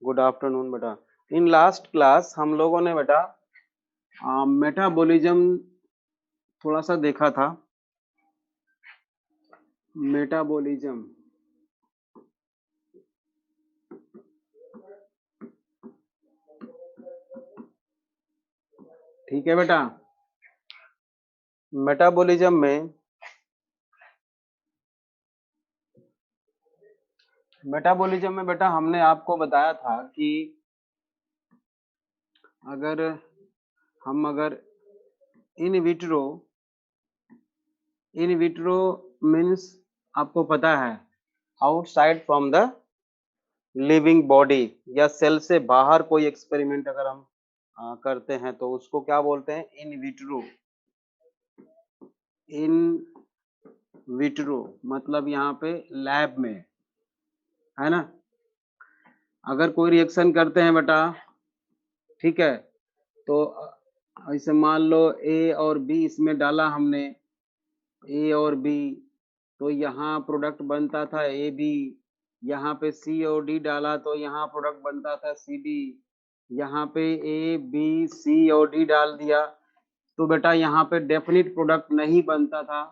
Good afternoon बेटा। In last class हम लोगों ने बेटा मेटाबॉलिज्म थोड़ा सा देखा था। मेटाबॉलिज्म ठीक है बेटा। मेटाबॉलिज्म में बेटा हमने आपको बताया था कि अगर इन विट्रो मीन्स आपको पता है outside from the living body या सेल से बाहर कोई एक्सपेरिमेंट अगर हम करते हैं तो उसको क्या बोलते हैं? इन विट्रो मतलब यहाँ पे लैब में, है ना। अगर कोई रिएक्शन करते हैं बेटा, ठीक है, तो ऐसे मान लो ए और बी इसमें डाला हमने, ए और बी, तो यहाँ प्रोडक्ट बनता था ए बी। यहाँ पे सी और डी डाला तो यहाँ प्रोडक्ट बनता था सी डी। यहाँ पे ए बी सी और डी डाल दिया तो बेटा यहाँ पे डेफिनिट प्रोडक्ट नहीं बनता था।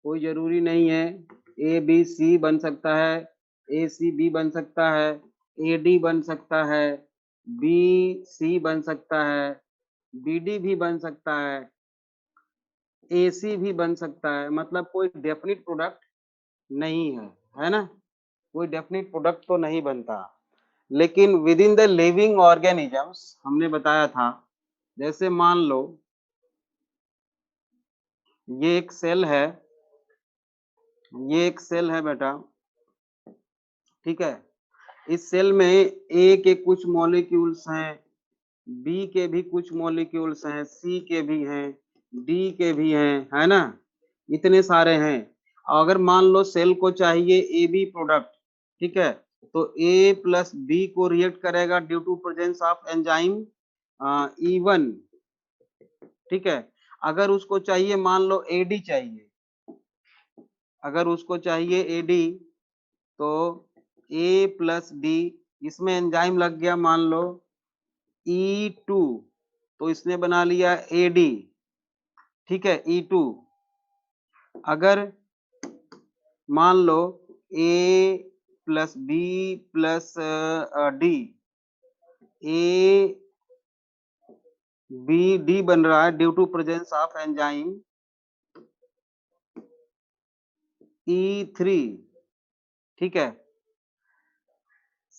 कोई जरूरी नहीं है, ए बी सी बन सकता है, ए सी बी बन सकता है, ए डी बन सकता है, बी सी बन सकता है, बी डी भी बन सकता है, ए सी भी बन सकता है। मतलब कोई डेफिनिट प्रोडक्ट नहीं है ना। कोई डेफिनिट प्रोडक्ट तो नहीं बनता। लेकिन with in the living organisms हमने बताया था, जैसे मान लो ये एक सेल है, बेटा, ठीक है। इस सेल में ए के कुछ मॉलिक्यूल्स हैं, बी के भी कुछ मॉलिक्यूल्स हैं, सी के भी हैं, डी के भी हैं, है ना। इतने सारे हैं। अगर मान लो सेल को चाहिए ए बी प्रोडक्ट, ठीक है, तो ए प्लस बी को रिएक्ट करेगा due to presence of enzyme E1, ठीक है। अगर उसको चाहिए मान लो एडी चाहिए, अगर उसको चाहिए एडी, तो ए प्लस डी, इसमें एंजाइम लग गया मान लो E2, तो इसने बना लिया AD, ठीक है, E2। अगर मान लो A plus B plus D, A B D बन रहा है due to presence of enzyme E3, ठीक है।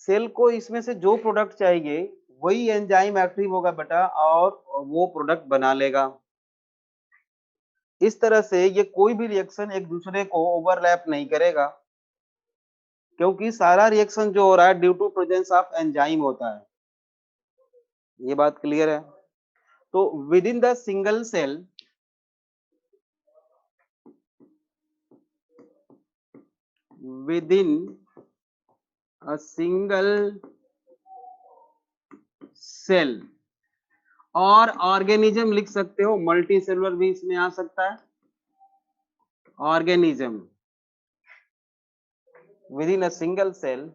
सेल को इसमें से जो प्रोडक्ट चाहिए वही एंजाइम एक्टिव होगा बेटा और वो प्रोडक्ट बना लेगा। इस तरह से ये कोई भी रिएक्शन एक दूसरे को ओवरलैप नहीं करेगा, क्योंकि सारा रिएक्शन जो हो रहा है due to presence of enzyme होता है। ये बात क्लियर है। तो within the single cell, within a single cell, और ऑर्गेनिज्म लिख सकते हो, मल्टी सेलुलर भी इसमें आ सकता है। Organism within a single cell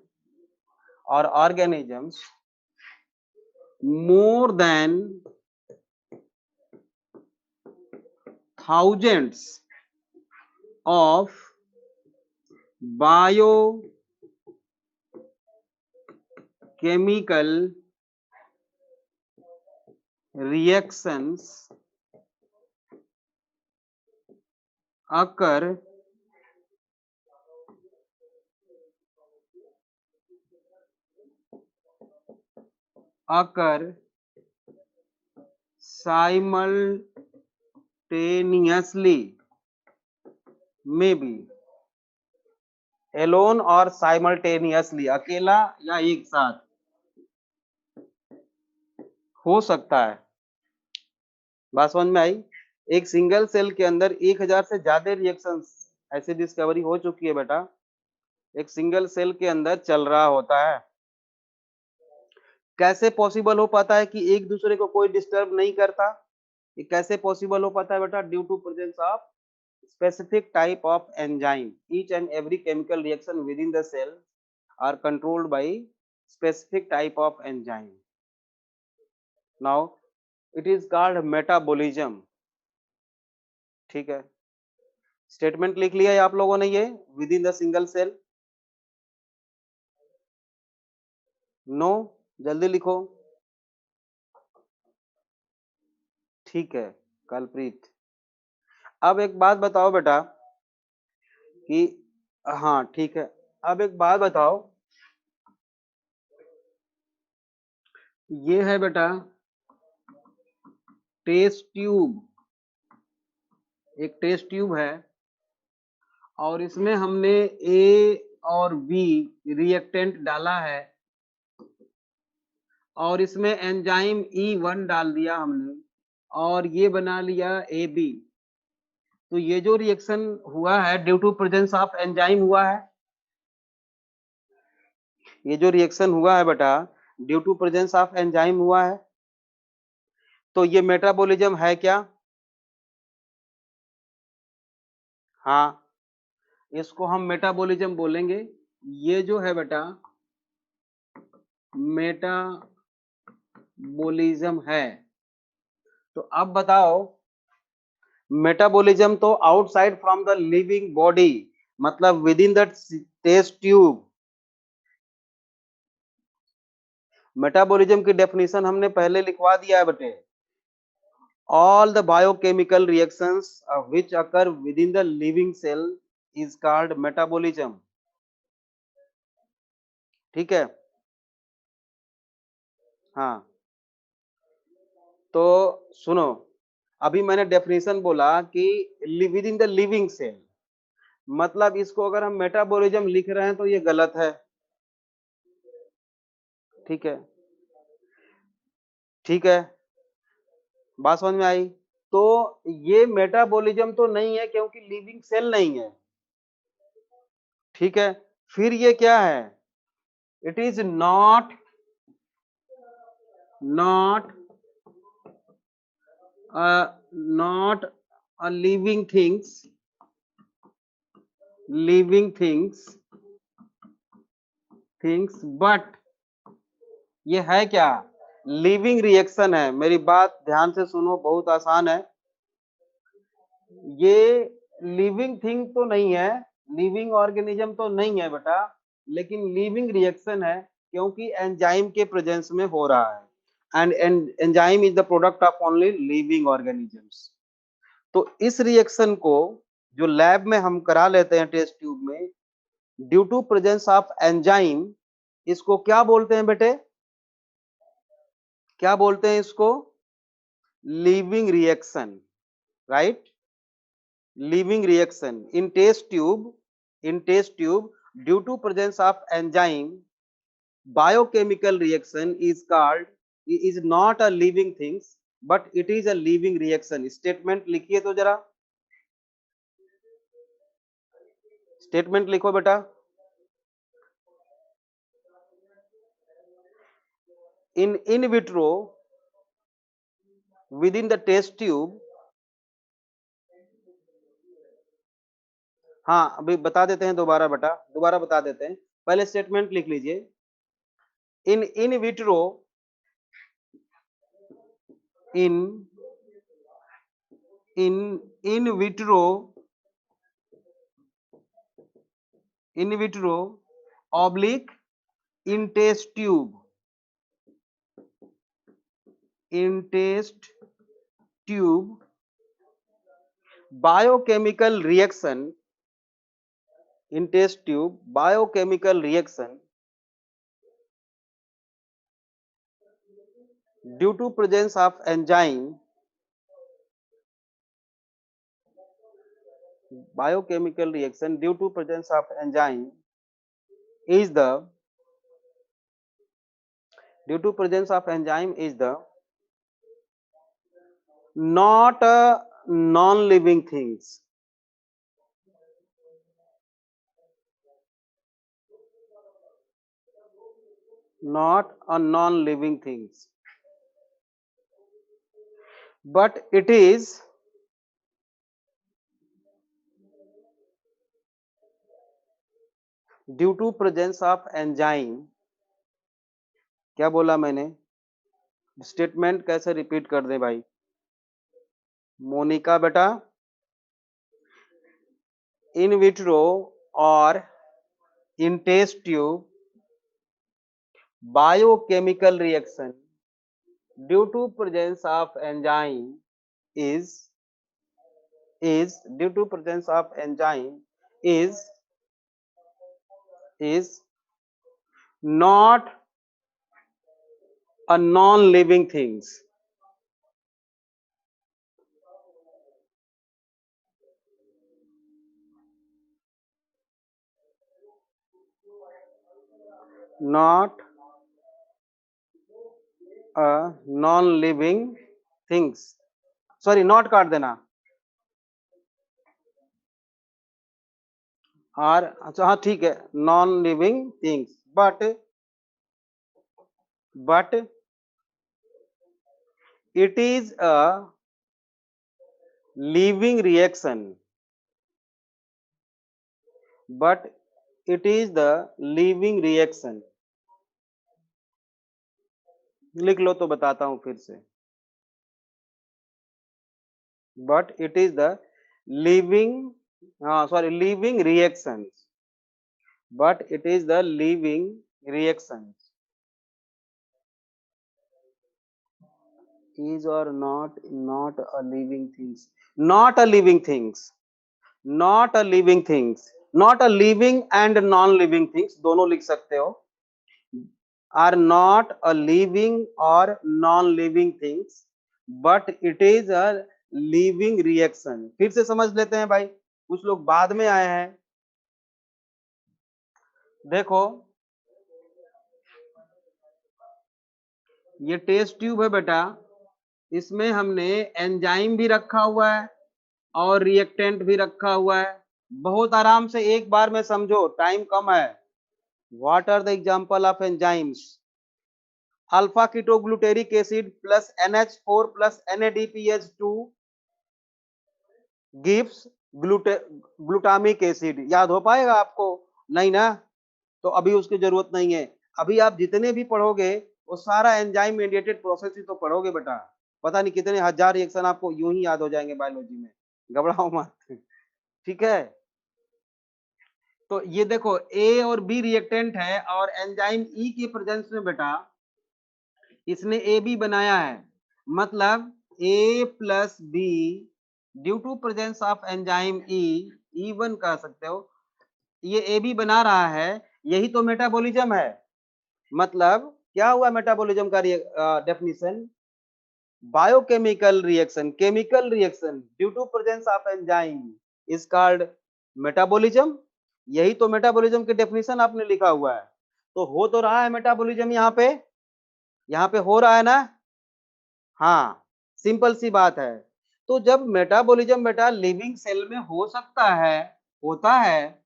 और organisms more than thousands of biochemical reactions occur simultaneously, maybe alone और simultaneously, अकेला या एक साथ हो सकता है। बात समझ में आई? एक सिंगल सेल के अंदर 1000 से ज्यादा रिएक्शंस ऐसे डिस्कवरी हो चुकी है बेटा, एक सिंगल सेल के अंदर चल रहा होता है। कैसे पॉसिबल हो पाता है कि एक दूसरे को कोई डिस्टर्ब नहीं करता? ये कैसे पॉसिबल हो पाता है बेटा? Due to presence of specific type of enzyme. Each and every chemical reaction within the cell are controlled by specific type of enzyme. Now it is called metabolism. ठीक है, स्टेटमेंट लिख लिया है आप लोगों ने ये within the single cell? No, जल्दी लिखो। ठीक है कलप्रीत, अब एक बात बताओ बेटा कि हाँ ठीक है, अब एक बात बताओ, ये है बेटा टेस्ट ट्यूब, एक टेस्ट ट्यूब है और इसमें हमने ए और बी रिएक्टेंट डाला है और इसमें एंजाइम E1 डाल दिया हमने और ये बना लिया ए बी। तो ये जो रिएक्शन हुआ है due to presence of enzyme हुआ है, ये जो रिएक्शन हुआ है बेटा due to presence of enzyme हुआ है। तो ये मेटाबॉलिज्म है क्या? हाँ, इसको हम मेटाबॉलिज्म बोलेंगे। ये जो है बेटा मेटाबॉलिज्म है। तो अब बताओ, मेटाबॉलिज्म तो outside from the living body, मतलब within the test tube. Metabolism की डेफिनेशन हमने पहले लिखवा दिया है बेटे, all the biochemical reactions which occur within the living cell is called metabolism। ठीक है, हाँ, तो सुनो, अभी मैंने डेफिनेशन बोला कि within the living cell, मतलब इसको अगर हम मेटाबॉलिज्म लिख रहे हैं तो ये गलत है। ठीक है, ठीक है, बात समझ में आई? तो ये मेटाबॉलिज्म तो नहीं है क्योंकि लिविंग सेल नहीं है। ठीक है, फिर ये क्या है? It is not not not a living things but ये है क्या? लिविंग रिएक्शन है। मेरी बात ध्यान से सुनो, बहुत आसान है। ये लिविंग थिंग तो नहीं है, लिविंग ऑर्गेनिज्म तो नहीं है बेटा, लेकिन लिविंग रिएक्शन है क्योंकि एंजाइम के प्रेजेंस में हो रहा है and enzyme is the product of only living organisms. तो इस रिएक्शन को जो लैब में हम करा लेते हैं टेस्ट ट्यूब में due to presence of enzyme, इसको क्या बोलते हैं बेटे? क्या बोलते हैं इसको? Living reaction, right? Living reaction in test tube due to presence of enzyme biochemical reaction is called, is not a living things but it is a living reaction। Statement लिखिए तो जरा, स्टेटमेंट लिखो बेटा। in vitro within the test tube, हाँ अभी बता देते हैं दोबारा बेटा, दोबारा बता देते हैं, पहले स्टेटमेंट लिख लीजिए। in vitro in vitro oblique in test tube biochemical reaction in test tube biochemical reaction due to presence of enzyme biochemical reaction due to presence of enzyme is the due to presence of enzyme is the not a non-living things, not a non-living things but it is due to presence of enzyme क्या बोला मैंने? Statement कैसे repeat कर दे भाई? मोनिका बेटा, in vitro और in test tube biochemical reaction due to presence of enzyme is due to presence of enzyme is not a non-living things, not a non-living things, sorry not काट देना, और अच्छा हाँ ठीक है, non living things but it is a living reaction, but it is the living reaction. लिख लो तो बताता हूं फिर से, but it is the living living reactions, but it is the living reactions. Is or not a living things, not a living things, not a living things, not a living and non living things दोनों लिख सकते हो, are not a living or non living things, but it is a living reaction. फिर से समझ लेते हैं भाई, कुछ लोग बाद में आए हैं। देखो ये टेस्ट ट्यूब है बेटा, इसमें हमने एंजाइम भी रखा हुआ है और रिएक्टेंट भी रखा हुआ है। बहुत आराम से एक बार में समझो, टाइम कम है। What are the example of enzymes? Alpha ketoglutaric acid plus NH4 plus NADPH2 gives glutamic acid. याद हो पाएगा आपको? नहीं ना, तो अभी उसकी जरूरत नहीं है। अभी आप जितने भी पढ़ोगे वो सारा एंजाइम मेडिएटेड प्रोसेस ही तो पढ़ोगे बेटा। पता नहीं कितने हजार रिएक्शन आपको यूं ही याद हो जाएंगे बायोलॉजी में, घबराओ मत। ठीक है, तो ये देखो ए और बी रिएक्टेंट है और एंजाइम ई के प्रेजेंस में बेटा इसने ए बी बनाया है, मतलब A plus B due to presence of enzyme E one कह सकते हो, ये ए बी बना रहा है, यही तो मेटाबॉलिज्म है। मतलब क्या हुआ मेटाबॉलिज्म का definition? Biochemical reaction, chemical reaction due to presence of enzyme is called metabolism. यही तो मेटाबॉलिज्म की डेफिनेशन आपने लिखा हुआ है। तो हो तो रहा है मेटाबॉलिज्म, यहाँ पे हो रहा है ना? हाँ, सिंपल सी बात है। तो जब मेटाबॉलिज्म बेटा लिविंग सेल में हो सकता है, होता है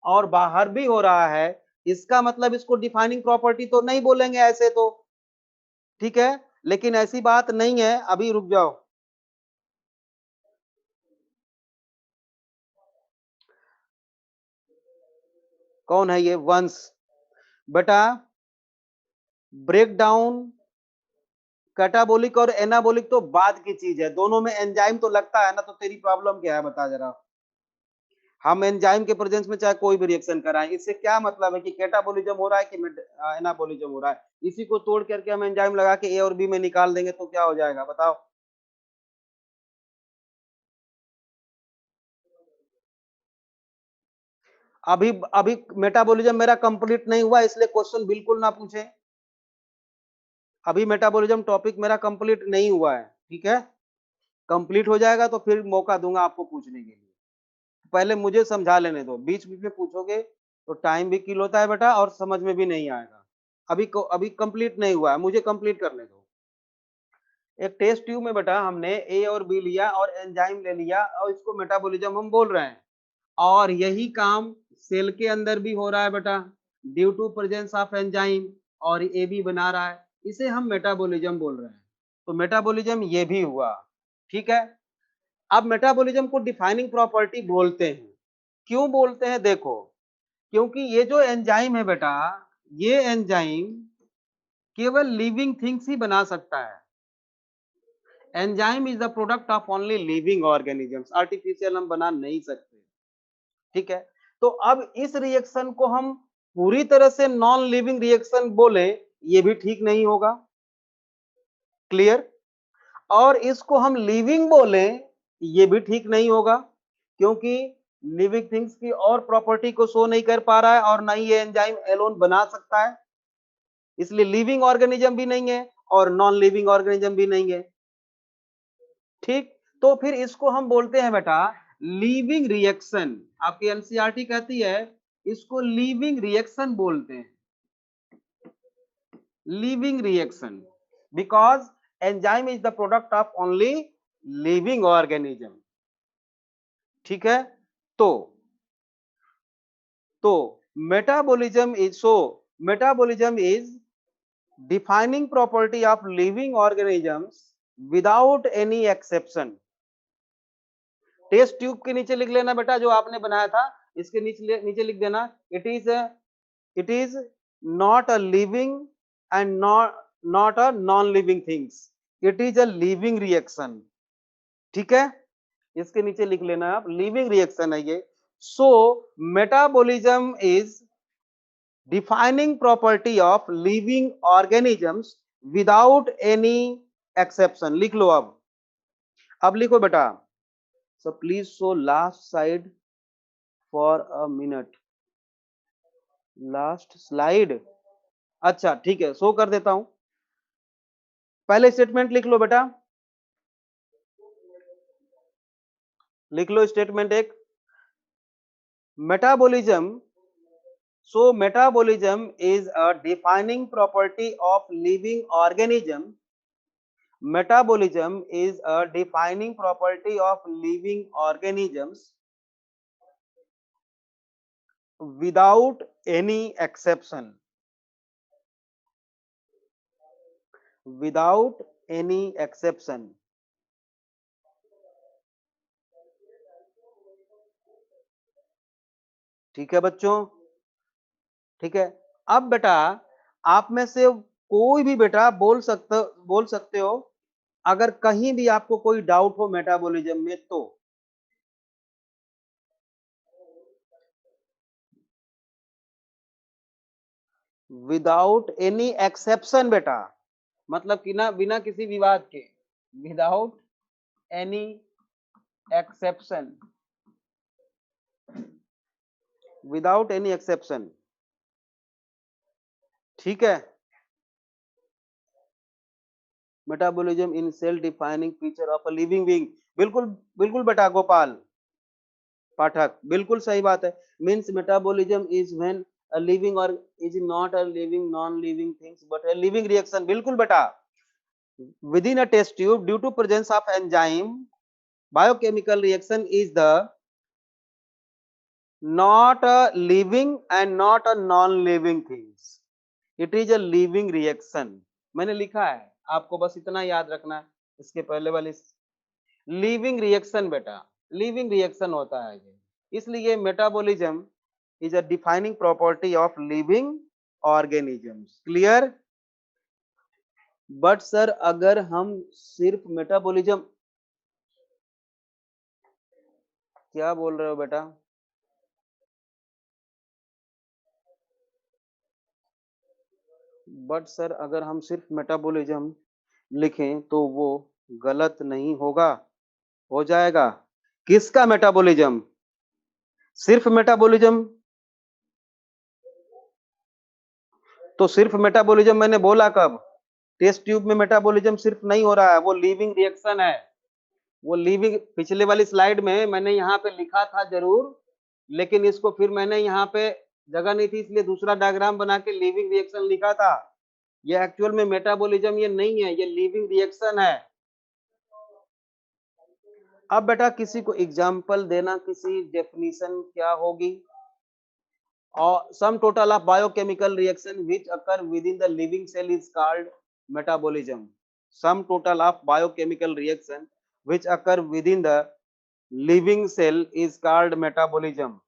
और बाहर भी हो रहा है, इसका मतलब इसको डिफाइनिंग प्रॉपर्टी तो नहीं बोलेंगे ऐसे तो, ठीक है, लेकिन ऐसी बात नहीं है। अभी रुक जाओ, कौन है ये? वंश बेटा, ब्रेक डाउन कैटाबोलिक और एनाबोलिक तो बाद की चीज है, दोनों में एंजाइम तो लगता है ना, तो तेरी प्रॉब्लम क्या है बता जरा। हम एंजाइम के प्रेजेंस में चाहे कोई भी रिएक्शन कराएं, इससे क्या मतलब है कि कैटाबोलिज्म हो रहा है कि एनाबोलिज्म हो रहा है? इसी को तोड़ करके हम एंजाइम लगा के ए और बी में निकाल देंगे तो क्या हो जाएगा बताओ? अभी अभी मेटाबॉलिज्म मेरा कंप्लीट नहीं हुआ, इसलिए क्वेश्चन बिल्कुल ना पूछे। अभी मेटाबॉलिज्म टॉपिक मेरा कंप्लीट नहीं हुआ है, ठीक है? कंप्लीट हो जाएगा तो फिर मौका दूंगा आपको पूछने के लिए। पहले मुझे समझा लेने दो, बीच बीच में पूछोगे तो टाइम भी किल होता है बेटा और समझ में भी नहीं आएगा। अभी कंप्लीट नहीं हुआ है, मुझे कंप्लीट करने दो। एक टेस्ट ट्यूब में बेटा हमने ए और बी लिया और एंजाइम ले लिया और इसको मेटाबॉलिज्म हम बोल रहे हैं, और यही काम सेल के अंदर भी हो रहा है बेटा due to presence of enzyme, और ए भी बना रहा है, इसे हम मेटाबॉलिज्म बोल रहे हैं। तो मेटाबॉलिज्म ये भी हुआ, ठीक है? अब मेटाबॉलिज्म को डिफाइनिंग प्रॉपर्टी बोलते हैं। क्यों बोलते हैं? देखो, क्योंकि ये जो एंजाइम है बेटा, ये एंजाइम केवल लिविंग थिंग्स ही बना सकता है। Enzyme is the product of only living organisms, artificial हम बना नहीं सकते। ठीक है, तो अब इस रिएक्शन को हम पूरी तरह से नॉन लिविंग रिएक्शन बोले, ये भी ठीक नहीं होगा। क्लियर? और इसको हम लिविंग बोले, ये भी ठीक नहीं होगा, क्योंकि लिविंग थिंग्स की और प्रॉपर्टी को शो नहीं कर पा रहा है और ना ही ये एंजाइम एलोन बना सकता है, इसलिए लिविंग ऑर्गेनिज्म भी नहीं है और नॉन लिविंग ऑर्गेनिज्म भी नहीं है। ठीक, तो फिर इसको हम बोलते हैं बेटा लिविंग रिएक्शन। आपकी एनसीईआरटी कहती है इसको लिविंग रिएक्शन बोलते हैं, living reaction, because enzyme is the product of only living organism. ठीक है, तो metabolism is defining property of living organisms without any exception। Test tube के नीचे लिख लेना बेटा, जो आपने बनाया था इसके नीचे लिख देना, it is not a living and not a non living things, it is a living reaction. ठीक है, इसके नीचे लिख लेना आप, लिविंग रिएक्शन है ये। So metabolism is defining property of living organisms without any exception। लिख लो अब लिखो बेटा, so please show last slide for a minute, last slide। अच्छा ठीक है, शो कर देता हूं, पहले स्टेटमेंट लिख लो बेटा, लिख लो स्टेटमेंट एक, metabolism, so metabolism is a defining property of living organism। Metabolism is a defining property of living organisms without any exception, without any exception। ठीक है बच्चों, ठीक है। अब बेटा आप में से कोई भी बेटा बोल सकते हो, अगर कहीं भी आपको कोई डाउट हो मेटाबॉलिज्म में तो। विदाउट एनी एक्सेप्शन बेटा, मतलब कि ना बिना किसी विवाद के, without any exception, without any exception. ठीक है, metabolism in cell defining feature of a living being, बिल्कुल बिल्कुल बेटा गोपाल पाठक, बिल्कुल सही बात है। Means metabolism is when a living और is not a living non living things but a living reaction, बिल्कुल बेटा। within a test tube due to presence of enzyme biochemical reaction is the not a living and not a non living things, it is a living reaction। मैंने लिखा है, आपको बस इतना याद रखना है, इसके पहले वाली लिविंग रिएक्शन बेटा, लिविंग रिएक्शन होता है ये, इसलिए metabolism is a defining property of living organisms. Clear? But sir अगर हम सिर्फ मेटाबॉलिज्म, क्या बोल रहे हो बेटा? बट सर अगर हम सिर्फ मेटाबॉलिज्म लिखें तो वो गलत नहीं होगा, हो जाएगा। किसका मेटाबॉलिज्म? सिर्फ मेटाबॉलिज्म, तो सिर्फ मेटाबॉलिज्म मैंने बोला कब? टेस्ट ट्यूब में मेटाबॉलिज्म सिर्फ नहीं हो रहा है, वो लिविंग रिएक्शन है, वो लिविंग। पिछले वाली स्लाइड में मैंने यहाँ पे लिखा था जरूर, लेकिन इसको फिर मैंने यहाँ पे जगह नहीं थी इसलिए दूसरा डायग्राम बना के लिविंग रिएक्शन लिखा था। ये एक्चुअल में मेटाबॉलिज्म ये नहीं है, ये लिविंग रिएक्शन है। अब बेटा किसी को एग्जांपल देना, किसी डेफिनेशन क्या होगी? और sum total of biochemical reaction which occur within the living cell is called metabolism. Sum total of biochemical reaction which occur within the living cell is called metabolism.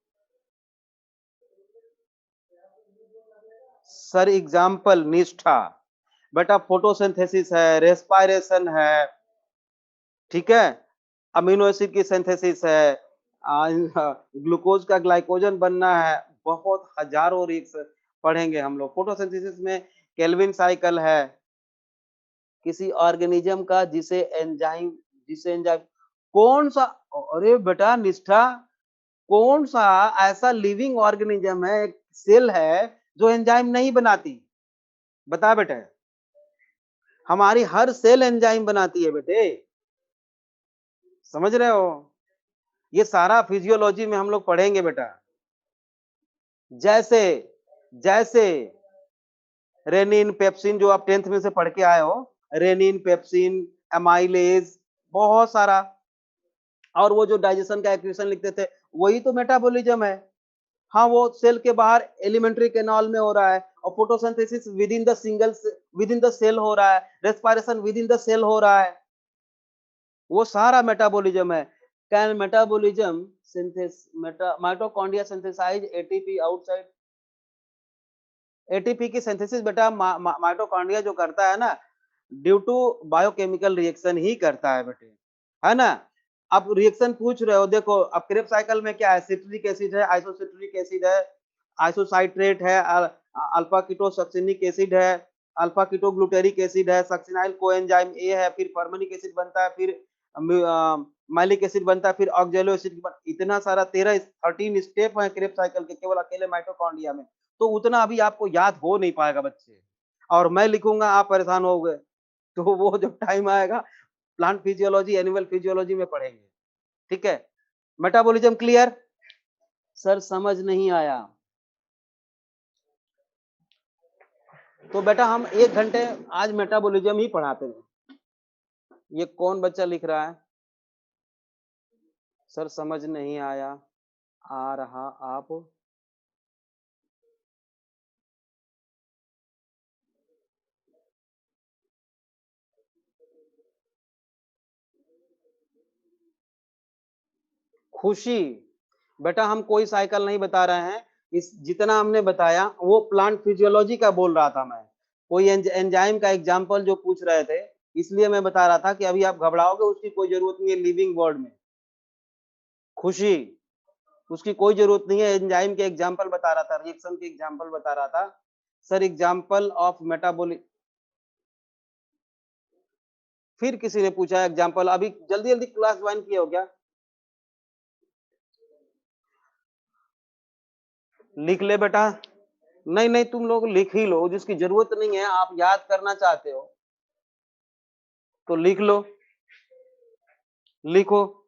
Sir example Nishtha, बेटा photosynthesis है, respiration है, ठीक है, amino acid की synthesis है, glucose का glycogen बनना है, बहुत हजारों रिएक्शन पढ़ेंगे हम लोग। फोटोसिंथेसिस में केल्विन साइकिल है, किसी ऑर्गेनिज्म का जिसे एंजाइम कौन सा, अरे बेटा निष्ठा, कौन सा ऐसा लिविंग ऑर्गेनिज्म है, एक सेल है जो एंजाइम नहीं बनाती? बता बेटे। हमारी हर सेल एंजाइम बनाती है बेटे, समझ रहे हो? ये सारा फिजियोलॉजी में हम लोग पढ़ेंगे बेटा। जैसे जैसे रेनिन, पेप्सिन, जो आप 10th में से पढ़ के आए हो, रेनिन, पेप्सिन, एमाइलेज, बहुत सारा, और वो जो डाइजेशन का एक्वेशन लिखते थे, वही तो मेटाबॉलिज्म है। हाँ, वो सेल के बाहर एलिमेंट्री कैनाल में हो रहा है, और photosynthesis within the cell हो रहा है, respiration within the cell हो रहा है, वो सारा मेटाबॉलिज्म है। Can metabolism mitochondria synthesise ATP outside? ATP की सिंथेसिस बेटा माइटोकॉन्ड्रिया जो करता है ना, ड्यू टू बायोकेमिकल रिएक्शन ही करता है बेटे, है ना? आप रिएक्शन पूछ रहे हो, देखो अब क्रेब्स साइकिल में क्या है, सिट्रिक एसिड है, आइसोसिट्रिक एसिड है, आइसोसाइट्रेट है, अल्फा कीटोसक्सिनिक एसिड है, अल्फा कीटोग्लूटेरिक एसिड है, सक्सिनाइल कोएंजाइम ए है, फिर फॉर्मिक एसिड बनता है, फिर मैलिक एसिड बनता है, फिर ऑक्जेलो एसिड, इतना सारा 13 स्टेप है क्रेब्स साइकिल के केवल अकेले माइटोकॉन्ड्रिया में। तो उतना अभी आपको याद हो नहीं पाएगा बच्चे, और मैं लिखूंगा आप परेशान हो गए। तो वो जब टाइम आएगा प्लांट फिजियोलॉजी, एनिमल फिजियोलॉजी में पढ़ेंगे, ठीक है? Metabolism clear? सर समझ नहीं आया। तो बेटा हम 1 घंटे आज मेटाबॉलिज्म ही पढ़ाते हैं। ये कौन बच्चा लिख रहा है? सर समझ नहीं आया, आ रहा आप? खुशी, बेटा हम कोई साइकिल नहीं बता रहे हैं, इस जितना हमने बताया वो प्लांट फिजियोलॉजी का बोल रहा था मैं। कोई एंजाइम का एग्जांपल जो पूछ रहे थे, इसलिए मैं बता रहा था कि अभी आप घबराओगे उसकी कोई जरूरत नहीं है लिविंग वर्ड में। खुशी, उसकी कोई जरूरत नहीं है, एंजाइम के एग्जांपल बता रहा था, रिएक्शन के एग्जांपल बता रहा था। सर एग्जांपल ऑफ मेटाबॉलिक, फिर किसी ने पूछा एग्जांपल, अभी जल्दी जल्दी क्लास ज्वाइन किए हो क्या? लिख ले बेटा। नहीं नहीं, तुम लोग लिख ही लो, जिसकी जरूरत नहीं है, आप याद करना चाहते हो तो लिख लो, लिखो।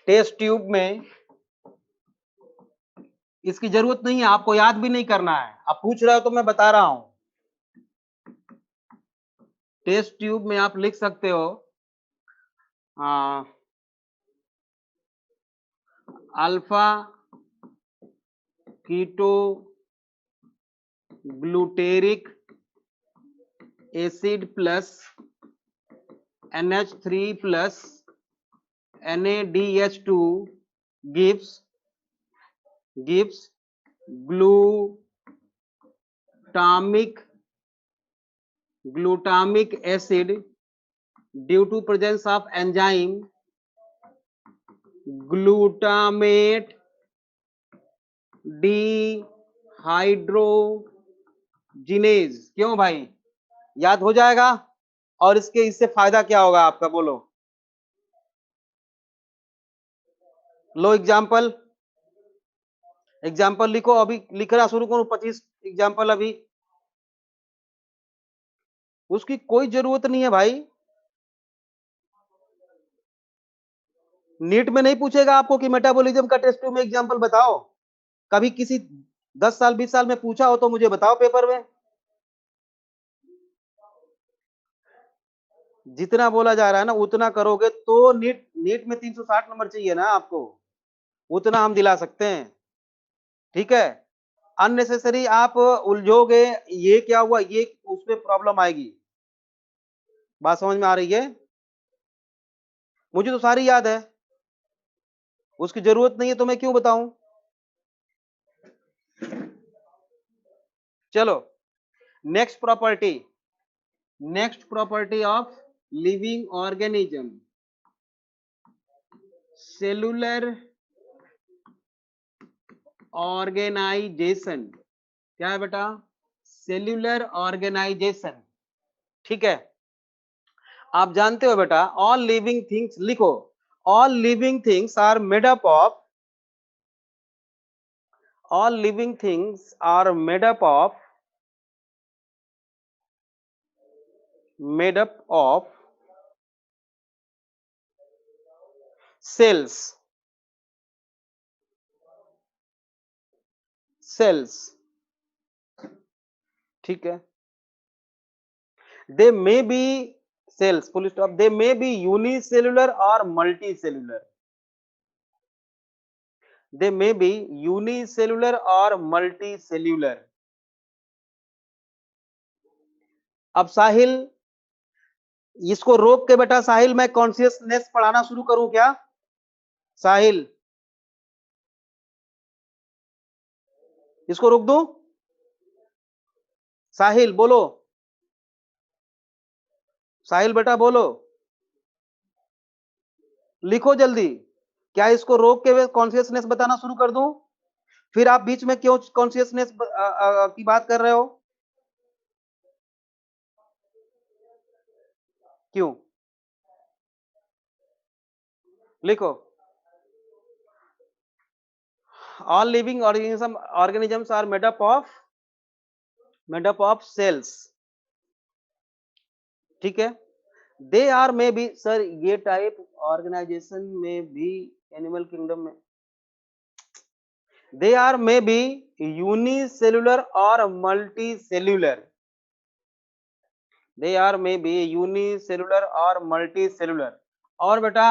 टेस्ट ट्यूब में इसकी जरूरत नहीं है, आपको याद भी नहीं करना है, आप पूछ रहे हो तो मैं बता रहा हूं। टेस्ट ट्यूब में आप लिख सकते हो alpha keto glutaric acid plus NH3 plus NaDH2 gives glutamic acid due to presence of enzyme glutamate dehydrogenase। क्यों भाई, याद हो जाएगा? और इससे फायदा क्या होगा आपका, बोलो? लो एग्जाम्पल, एग्जाम्पल लिखो, अभी लिखना शुरू करो, 25 एग्जाम्पल अभी। उसकी कोई जरूरत नहीं है भाई, नीट में नहीं पूछेगा आपको कि मेटाबॉलिज्म का टेस्ट ट्यूब में एग्जाम्पल बताओ। कभी किसी 10 साल 20 साल में पूछा हो तो मुझे बताओ पेपर में। जितना बोला जा रहा है ना उतना करोगे तो नीट में 360 नंबर चाहिए ना आपको, उतना हम दिला सकते हैं, ठीक है? अननेसेसरी आप उलझोगे, ये क्या हुआ, ये उसमें प्रॉब्लम आएगी। बात समझ में आ रही है? मुझे तो सारी याद है, उसकी जरूरत नहीं है तो मैं क्यों बताऊं? चलो next property of living organism, cellular organisation. क्या है बेटा? Cellular organisation. ठीक है, आप जानते हो बेटा ऑल लिविंग थिंग्स, लिखो all living things are made up of, all living things are made up of cells, cells। ठीक है, they may be cells, full stop, they may be unicellular or multicellular, they may be unicellular or multicellular। अब साहिल, इसको रोक के बेटा साहिल मैं consciousness पढ़ाना शुरू करूं क्या? साहिल, इसको रोक दूं? साहिल बोलो, साहिल बेटा बोलो, लिखो जल्दी। क्या इसको रोक के कॉन्शियसनेस बताना शुरू कर दूं? फिर आप बीच में क्यों कॉन्शियसनेस की बात कर रहे हो? क्यों? लिखो all living organisms are made up of cells। ठीक है, दे आर में भी सर, ये टाइप ऑर्गेनाइजेशन में भी एनिमल किंगडम में दे आर में भी यूनिसेल्युलर और मल्टीसेल्युलर, दे आर में भी यूनिसेल्युलर और मल्टीसेल्युलर। और बेटा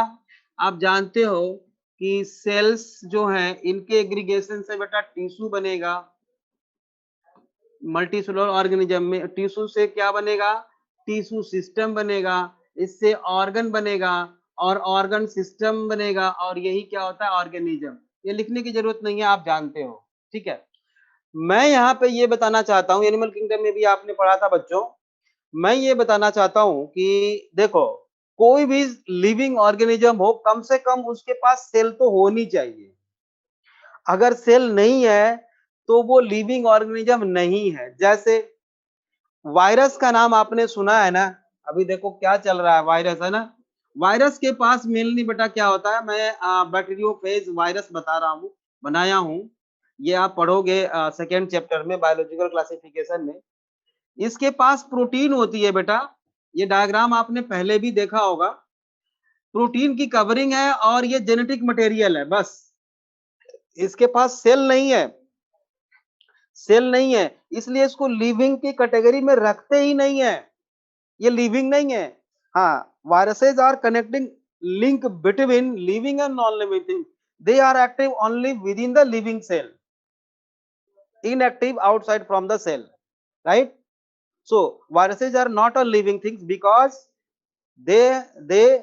आप जानते हो कि सेल्स जो हैं इनके एग्रीगेशन से बेटा टिश्यू बनेगा। मल्टीसेलुलर ऑर्गेनिज्म में टिश्यू से क्या बनेगा? टिश्यू सिस्टम बनेगा, इससे ऑर्गन बनेगा और ऑर्गन सिस्टम बनेगा, और यही क्या होता है? ऑर्गेनिज्म। ये लिखने की जरूरत नहीं है, आप जानते हो। ठीक है, मैं यहाँ पे ये बताना चाहता हूँ, एनिमल किंगडम में भी आपने पढ़ा था बच्चों, मैं ये बताना चाहता हूँ कि देखो कोई भी लिविंग ऑर्गेनिज्म हो, कम से कम उसके पास सेल तो होनी चाहिए। अगर सेल नहीं है तो वो लिविंग ऑर्गेनिज्म नहीं है। जैसे वायरस का नाम आपने सुना है ना, अभी देखो क्या चल रहा है, वायरस है ना। वायरस के पास मेनली बेटा क्या होता है, मैं बैक्टीरियोफेज वायरस बता रहा हूँ, बनाया हूँ। ये आप पढ़ोगे सेकेंड चैप्टर में बायोलॉजिकल क्लासिफिकेशन में। इसके पास प्रोटीन होती है बेटा, ये डायग्राम आपने पहले भी देखा होगा। प्रोटीन की कवरिंग है और ये जेनेटिक मटेरियल है, बस। इसके पास सेल नहीं है, सेल नहीं है, इसलिए इसको लिविंग की कैटेगरी में रखते ही नहीं है, ये लिविंग नहीं है। हाँ, viruses are connecting link between living and non living thing, they are active only within the living cell, inactive outside from the cell, right? So viruses are not a living things because they they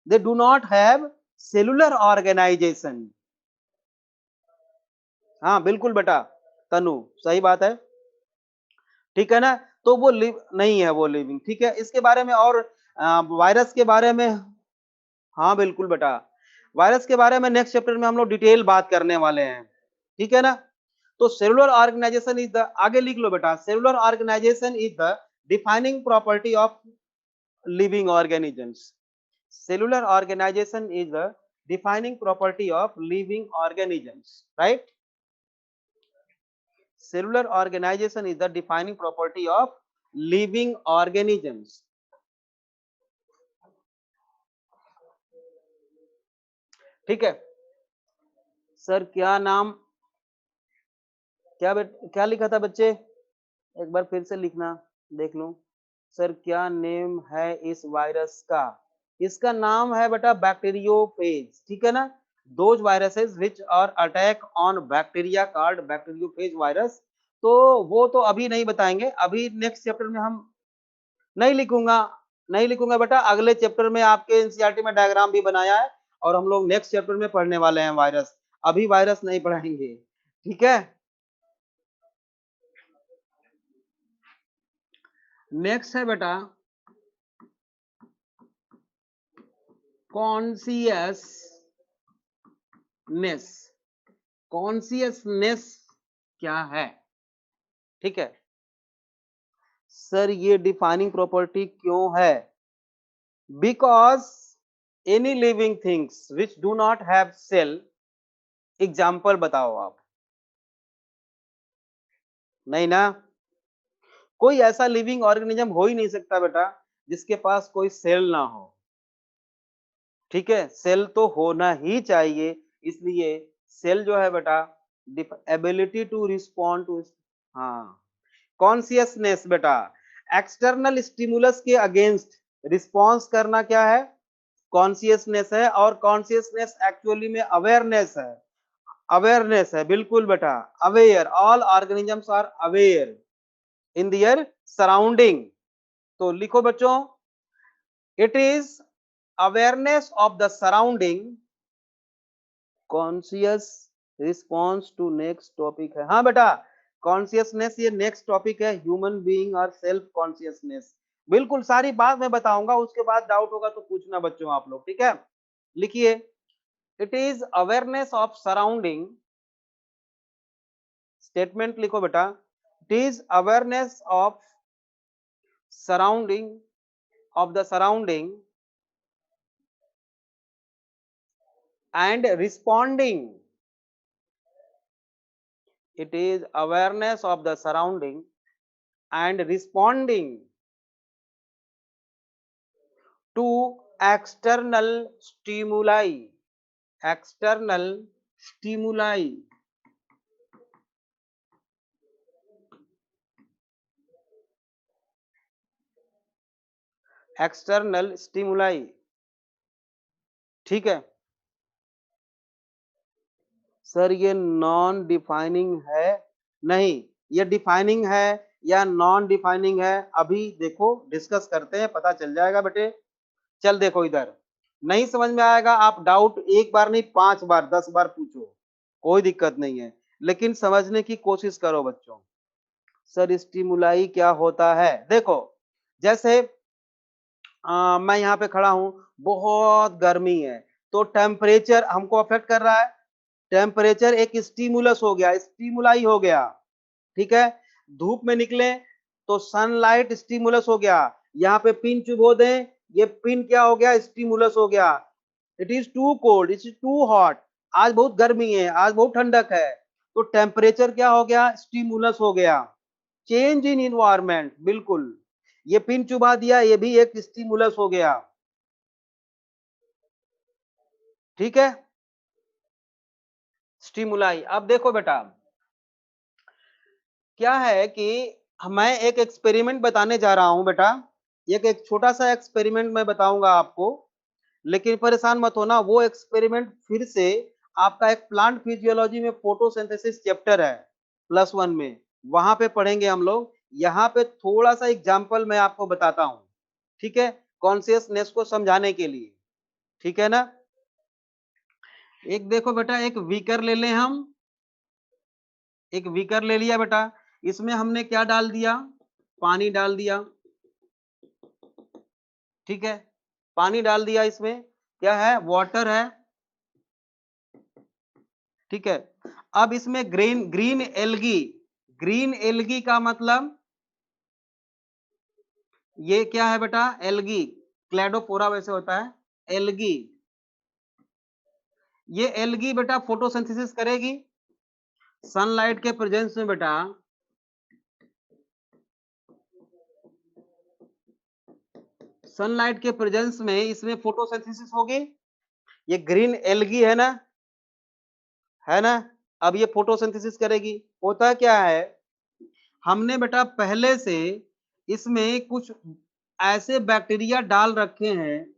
they do not have cellular organization। हाँ बिल्कुल बेटा तनु, सही बात है, ठीक है ना। तो वो लिव नहीं है, वो लिविंग। ठीक है, इसके बारे में और वायरस के बारे में, हाँ बिल्कुल बेटा, वायरस के बारे में नेक्स्ट चैप्टर में हम लोग डिटेल बात करने वाले हैं। ठीक है ना। तो सेलुलर ऑर्गेनाइजेशन इज द, आगे लिख लो बेटा, cellular organisation is the defining property of living organisms। cellular organization is the defining property of living organisms, right? cellular organization is the defining property of living organisms। ठीक है sir, क्या नाम, क्या लिखा था बच्चे? एक बार फिर से लिखना, देख लूं। सर क्या नेम है इस वायरस का? इसका नाम है बेटा बैक्टीरियोफेज। ठीक है ना, those viruses which are attack on bacteria called bacteriophage virus. तो वो तो अभी नहीं बताएंगे, अभी नेक्स्ट चैप्टर में हम नहीं लिखूंगा, नहीं लिखूंगा बेटा, अगले चैप्टर में आपके एनसीईआरटी में डायग्राम भी बनाया है और हम लोग नेक्स्ट चैप्टर में पढ़ने वाले हैं वायरस, अभी वायरस नहीं पढ़ाएंगे। ठीक है, नेक्स्ट है बेटा कॉन्सियसनेस। कॉन्सियसनेस क्या है? ठीक है सर, ये डिफाइनिंग प्रॉपर्टी क्यों है? Because any living things which do not have cell, example बताओ आप। नहीं ना, कोई ऐसा लिविंग ऑर्गेनिज्म हो ही नहीं सकता बेटा जिसके पास कोई सेल ना हो। ठीक है, सेल तो होना ही चाहिए, इसलिए सेल जो है बेटा एबिलिटी टू रिस्पॉन्ड टू, हाँ कॉन्सियसनेस बेटा एक्सटर्नल स्टिमुलस के अगेंस्ट रिस्पॉन्स करना क्या है? कॉन्सियसनेस है। और कॉन्सियसनेस एक्चुअली में अवेयरनेस है। अवेयरनेस है बिल्कुल बेटा, aware, all organisms are aware in their surrounding. तो लिखो बच्चों, it is awareness of the surrounding, conscious response to next topic है। हाँ बेटा, कॉन्सियसनेस ये नेक्स्ट टॉपिक है, ह्यूमन बीइंग और सेल्फ कॉन्सियसनेस। बिल्कुल सारी बात मैं बताऊंगा, उसके बाद डाउट होगा तो पूछना बच्चों आप लोग, ठीक है। लिखिए, it is awareness of surrounding, statement लिखो बेटा, it is awareness of surrounding, of the surrounding and responding, it is awareness of the surrounding and responding to external stimuli, external stimuli, external stimuli। ठीक है sir, ये non defining है? नहीं, ये defining है या नॉन डिफाइनिंग है, अभी देखो डिस्कस करते हैं, पता चल जाएगा बेटे। चल देखो, इधर नहीं समझ में आएगा आप डाउट एक बार नहीं 5 बार 10 बार पूछो, कोई दिक्कत नहीं है, लेकिन समझने की कोशिश करो बच्चों। सर स्टिमुलाई क्या होता है? देखो, जैसे मैं यहाँ पे खड़ा हूं, बहुत गर्मी है, तो टेम्परेचर हमको अफेक्ट कर रहा है। टेम्परेचर एक स्टिमुलस हो गया, स्टिमुलाई हो गया। ठीक है, धूप में निकले तो सनलाइट स्टिमुलस हो गया। यहाँ पे पिन चुभो दें, ये पिन क्या हो गया? स्टिमुलस हो गया। It is too cold, it is too hot, आज बहुत गर्मी है, आज बहुत ठंडक है, तो टेम्परेचर क्या हो गया? स्टिमुलस हो गया। चेंज इन इन्वायरमेंट, बिल्कुल, ये पिन चुभा दिया, ये भी एक स्टिमुलस हो गया। ठीक है, स्टिमुलाई। अब देखो बेटा, क्या है कि मैं एक एक्सपेरिमेंट बताने जा रहा हूं बेटा, एक छोटा सा एक्सपेरिमेंट मैं बताऊंगा आपको, लेकिन परेशान मत होना। वो एक्सपेरिमेंट फिर से आपका एक प्लांट फिजियोलॉजी में फोटोसिंथेसिस चैप्टर है +1 में, वहां पे पढ़ेंगे हम लोग। यहाँ पे थोड़ा सा एग्जांपल मैं आपको बताता हूँ, ठीक है, कॉन्शियसनेस को समझाने के लिए, ठीक है ना। एक देखो बेटा, एक बीकर ले लें हम, एक बीकर ले लिया बेटा, इसमें हमने क्या डाल दिया? पानी डाल दिया। ठीक है, पानी डाल दिया, इसमें क्या है? वाटर है। ठीक है, अब इसमें green green algae, green algae का मतलब ये क्या है बेटा? एल्गी, क्लेडोपोरा वैसे होता है एल्गी। ये एल्गी बेटा फोटोसिंथेसिस करेगी सनलाइट के प्रेजेंस में बेटा। सनलाइट के प्रेजेंस में इसमें फोटोसिंथेसिस होगी। ये ग्रीन एल्गी है ना, है ना। अब ये फोटोसिंथेसिस करेगी। होता क्या है, हमने बेटा पहले से इसमें कुछ ऐसे बैक्टीरिया डाल रखे हैं,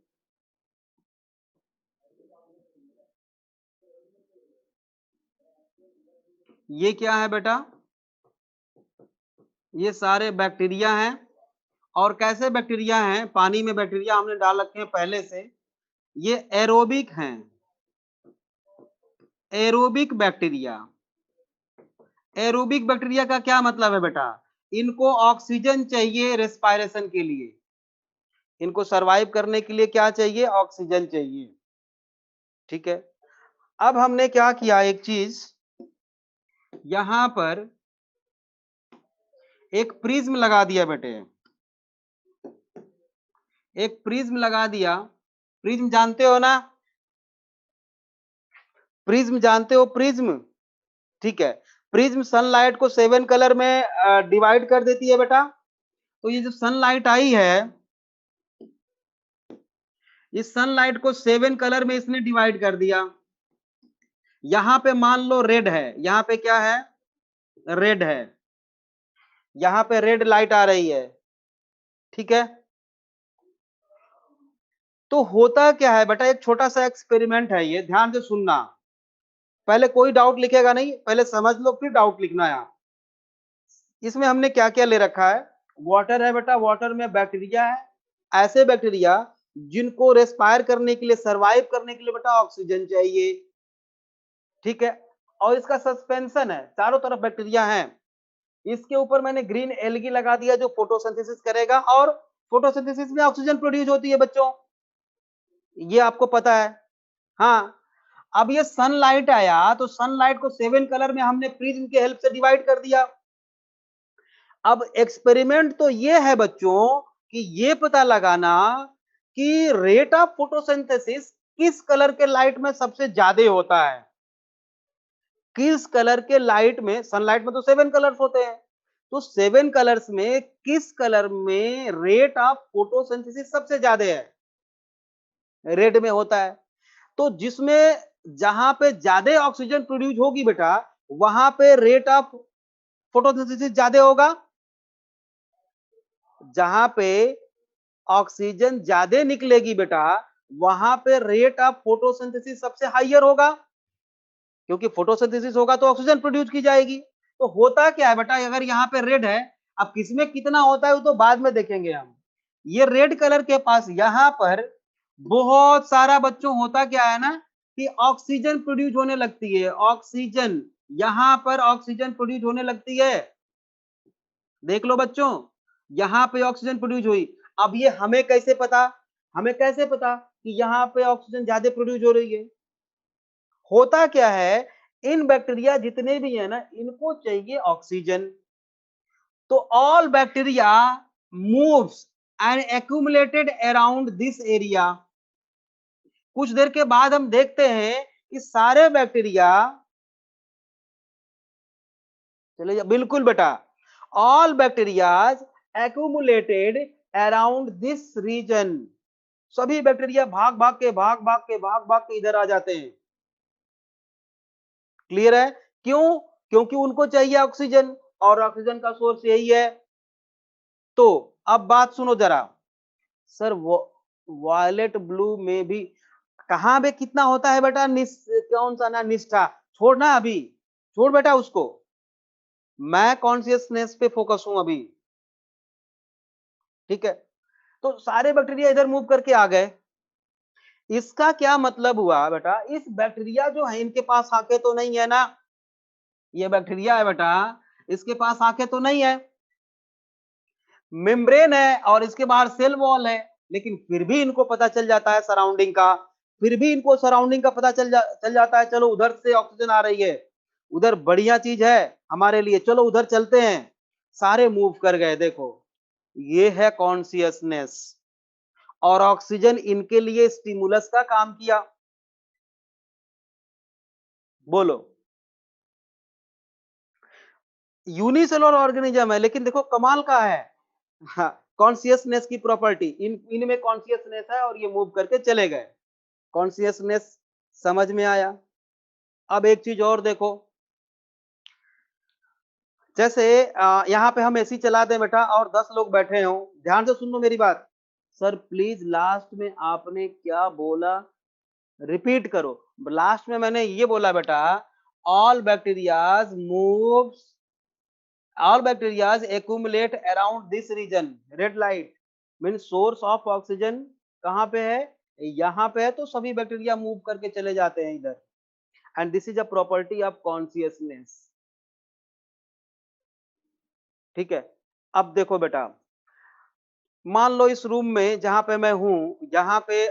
ये क्या है बेटा? ये सारे बैक्टीरिया हैं। और कैसे बैक्टीरिया हैं? पानी में बैक्टीरिया हमने डाल रखे हैं पहले से, ये एरोबिक हैं, एरोबिक बैक्टीरिया। एरोबिक बैक्टीरिया का क्या मतलब है बेटा? इनको ऑक्सीजन चाहिए रेस्पायरेशन के लिए, इनको सरवाइव करने के लिए क्या चाहिए? ऑक्सीजन चाहिए। ठीक है, अब हमने क्या किया, एक चीज यहां पर एक प्रिज्म लगा दिया बेटे, एक प्रिज्म लगा दिया। प्रिज्म जानते हो ना? प्रिज्म जानते हो? प्रिज्म, ठीक है। प्रिज्म सनलाइट को 7 कलर में डिवाइड कर देती है बेटा। तो ये जो सनलाइट आई है, इस सनलाइट को 7 कलर में इसने डिवाइड कर दिया। यहां पे मान लो रेड है, यहां पे क्या है? रेड है, यहां पे रेड लाइट आ रही है, ठीक है। तो होता क्या है बेटा, एक छोटा सा एक्सपेरिमेंट है ये, ध्यान से सुनना। पहले कोई डाउट लिखेगा नहीं, पहले समझ लो फिर डाउट लिखना। यहाँ इसमें हमने क्या क्या ले रखा है? वाटर है बेटा, वाटर में बैक्टीरिया है, ऐसे बैक्टीरिया जिनको रेस्पायर करने के लिए, सरवाइव करने के लिए बेटा ऑक्सीजन चाहिए, ठीक है। और इसका सस्पेंशन है, चारों तरफ बैक्टीरिया हैं। इसके ऊपर मैंने ग्रीन एल्गी लगा दिया जो फोटोसिंथेसिस करेगा, और फोटोसिंथेसिस में ऑक्सीजन प्रोड्यूस होती है बच्चों, ये आपको पता है। हाँ, अब ये सनलाइट आया तो सनलाइट को 7 कलर में हमने प्रिज्म के हेल्प से डिवाइड कर दिया। अब एक्सपेरिमेंट तो ये है बच्चों कि ये पता लगाना कि रेट ऑफ फोटोसिंथेसिस किस कलर के लाइट में सबसे ज्यादा होता है। किस कलर के लाइट में, सनलाइट में तो 7 कलर्स होते हैं, तो 7 कलर्स में किस कलर में रेट ऑफ फोटोसिंथेसिस सबसे ज्यादा है? रेड में होता है। तो जिसमें, जहां पे ज्यादा ऑक्सीजन प्रोड्यूस होगी बेटा, वहां पे रेट ऑफ फोटोसिंथेसिस ज्यादा होगा। जहां पे ऑक्सीजन ज्यादा निकलेगी बेटा, वहां पे रेट ऑफ फोटोसिंथेसिस सबसे हाईयर होगा, क्योंकि फोटोसिंथेसिस होगा तो ऑक्सीजन प्रोड्यूस की जाएगी। तो होता क्या है बेटा, अगर यहाँ पे रेड है, अब किसमें कितना होता है वो तो बाद में देखेंगे हम। ये रेड कलर के पास यहाँ पर बहुत सारा बच्चों होता क्या है ना कि ऑक्सीजन प्रोड्यूस होने लगती है, ऑक्सीजन, यहाँ पर ऑक्सीजन प्रोड्यूस होने लगती है। देख लो बच्चों, यहाँ पे ऑक्सीजन प्रोड्यूस हुई। अब ये हमें कैसे पता, हमें कैसे पता कि यहाँ पे ऑक्सीजन ज्यादा प्रोड्यूस हो रही है? होता क्या है, इन बैक्टीरिया जितने भी है ना, इनको चाहिए ऑक्सीजन। तो all bacteria moves and accumulated around this area. कुछ देर के बाद हम देखते हैं कि सारे बैक्टीरिया, चलिए बिल्कुल बेटा, all bacterias accumulated around this region. सभी बैक्टीरिया भाग भाग के इधर आ जाते हैं। क्लियर है? क्यों? क्योंकि उनको चाहिए ऑक्सीजन, और ऑक्सीजन का सोर्स यही है। तो अब बात सुनो जरा, सर वो वायलेट ब्लू में भी कहां पे कितना होता है बेटा? कौन सा ना, निष्ठा छोड़ना अभी, छोड़ बेटा उसको, मैं कॉन्शियसनेस पे फोकस हूं अभी, ठीक है। तो सारे बैक्टीरिया इधर मूव करके आ गए। इसका क्या मतलब हुआ बेटा, इस बैक्टीरिया जो है इनके पास आंखें तो नहीं है ना, ये बैक्टीरिया है बेटा, इसके पास आंखें तो नहीं है, मेम्ब्रेन है और इसके बाहर सेल वॉल है, लेकिन फिर भी इनको पता चल जाता है सराउंडिंग का, फिर भी इनको सराउंडिंग का पता चल जाता है, चलो उधर से ऑक्सीजन आ रही है, उधर बढ़िया चीज है हमारे लिए, चलो उधर चलते हैं। सारे मूव कर गए। देखो, ये है कॉन्सियसनेस, और ऑक्सीजन इनके लिए स्टिमुलस का काम किया। बोलो, यूनिसेलुलर ऑर्गेनिज्म है, लेकिन देखो कमाल का है, हाँ, कॉन्सियसनेस की प्रॉपर्टी, इनमें कॉन्सियसनेस है और ये मूव करके चले गए। कॉन्सियसनेस समझ में आया? अब एक चीज और देखो, जैसे यहाँ पे हम एसी चला दें बेटा और 10 लोग बैठे हों, ध्यान से सुन लो मेरी बात। सर प्लीज लास्ट में आपने क्या बोला, रिपीट करो। लास्ट में मैंने ये बोला बेटा, all bacterias moves, all bacteria accumulate around this region, red light means source of oxygen कहाँ पे है? यहाँ पे है, तो सभी बैक्टीरिया मूव करके चले जाते हैं इधर, and this is a property of consciousness, ठीक है। अब देखो बेटा, मान लो इस रूम में जहां पे मैं हूं, यहाँ पे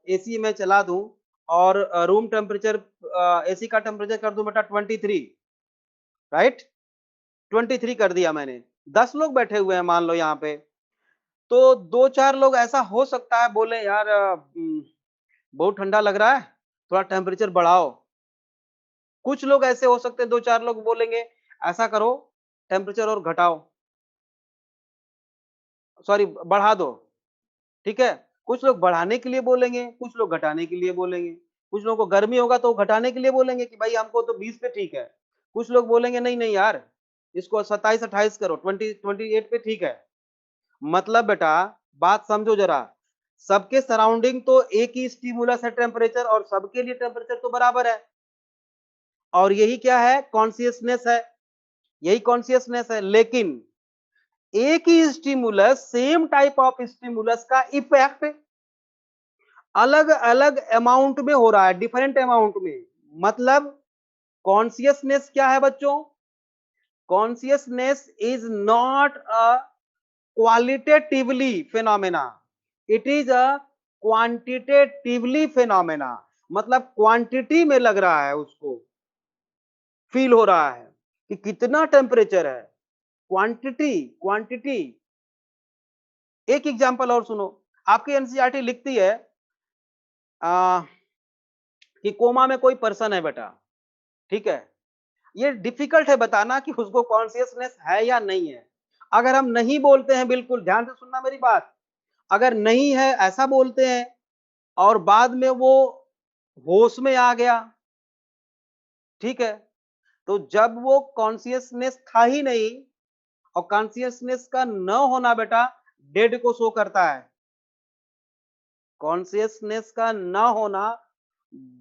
एसी में चला दूं और रूम टेम्परेचर, एसी का टेम्परेचर कर दूं बेटा 23, राइट? 23 कर दिया मैंने। 10 लोग बैठे हुए हैं मान लो यहाँ पे, तो 2-4 लोग ऐसा हो सकता है बोले यार बहुत ठंडा लग रहा है, थोड़ा टेम्परेचर बढ़ाओ। कुछ लोग ऐसे हो सकते हैं 2-4 लोग बोलेंगे ऐसा करो टेम्परेचर और घटाओ, सॉरी बढ़ा दो, ठीक है? कुछ लोग बढ़ाने के लिए बोलेंगे, कुछ लोग घटाने के लिए बोलेंगे। कुछ लोगों को गर्मी होगा तो वो घटाने के लिए बोलेंगे कि भाई हमको तो 20 पे ठीक है। कुछ लोग बोलेंगे नहीं, नहीं यार, इसको 27-28 करो, 20-28 पे ठीक है। मतलब बेटा बात समझो जरा, सबके सराउंडिंग तो एक ही स्टिमुलस है टेम्परेचर और सबके लिए टेम्परेचर तो बराबर है। और यही क्या है? कॉन्शियसनेस है। यही कॉन्शियसनेस है। लेकिन एक ही stimulus, same type of stimulus का इफेक्ट अलग अलग अमाउंट में हो रहा है, डिफरेंट अमाउंट में। मतलब कॉन्शियसनेस क्या है बच्चों? Consciousness is not a qualitatively phenomena, it is a quantitatively phenomena. मतलब क्वांटिटी में लग रहा है, उसको फील हो रहा है कि कितना टेम्परेचर है। Quantity, quantity. एक एग्जांपल और सुनो, आपकी एनसीईआरटी लिखती है आ, कि कोमा में कोई पर्सन है बेटा, ठीक है? ये डिफिकल्ट है बताना कि उसको कॉन्शियसनेस है या नहीं है। अगर हम नहीं बोलते हैं, बिल्कुल ध्यान से सुनना मेरी बात, अगर नहीं है ऐसा बोलते हैं और बाद में वो होश में आ गया, ठीक है, तो जब वो कॉन्शियसनेस था ही नहीं, और कॉन्शियसनेस का न होना बेटा डेड को शो करता है। कॉन्शियसनेस का न होना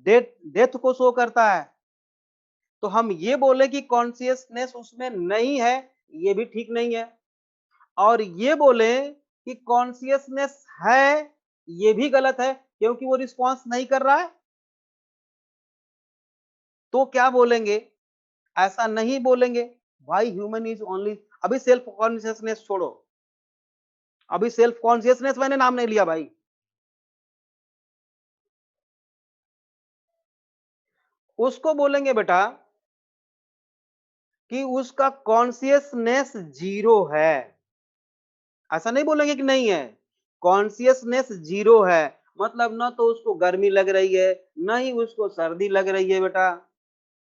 डेथ डेथ को शो करता है। तो हम ये बोले कि कॉन्शियसनेस उसमें नहीं है, ये भी ठीक नहीं है। और ये बोले कि कॉन्शियसनेस है, ये भी गलत है, क्योंकि वो रिस्पॉन्स नहीं कर रहा है। तो क्या बोलेंगे? ऐसा नहीं बोलेंगे भाई, ह्यूमन इज ओनली। अभी सेल्फ कॉन्शियसनेस छोड़ो, अभी सेल्फ कॉन्शियसनेस मैंने नाम नहीं लिया भाई। उसको बोलेंगे बेटा कि उसका कॉन्शियसनेस जीरो है। ऐसा नहीं बोलेंगे कि नहीं है, कॉन्शियसनेस जीरो है। मतलब ना तो उसको गर्मी लग रही है, ना ही उसको सर्दी लग रही है बेटा,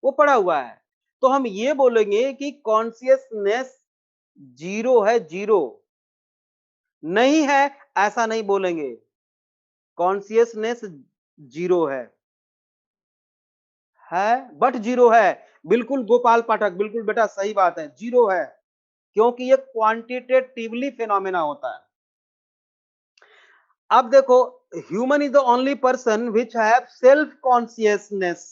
वो पड़ा हुआ है। तो हम ये बोलेंगे कि कॉन्शियसनेस जीरो है, जीरो नहीं है, ऐसा नहीं बोलेंगे। कॉन्शियसनेस जीरो है बट जीरो है। बिल्कुल गोपाल पाठक, बिल्कुल बेटा सही बात है, जीरो है, क्योंकि ये क्वांटिटेटिवली फिनोमेना होता है। अब देखो, human is the only person which have self consciousness.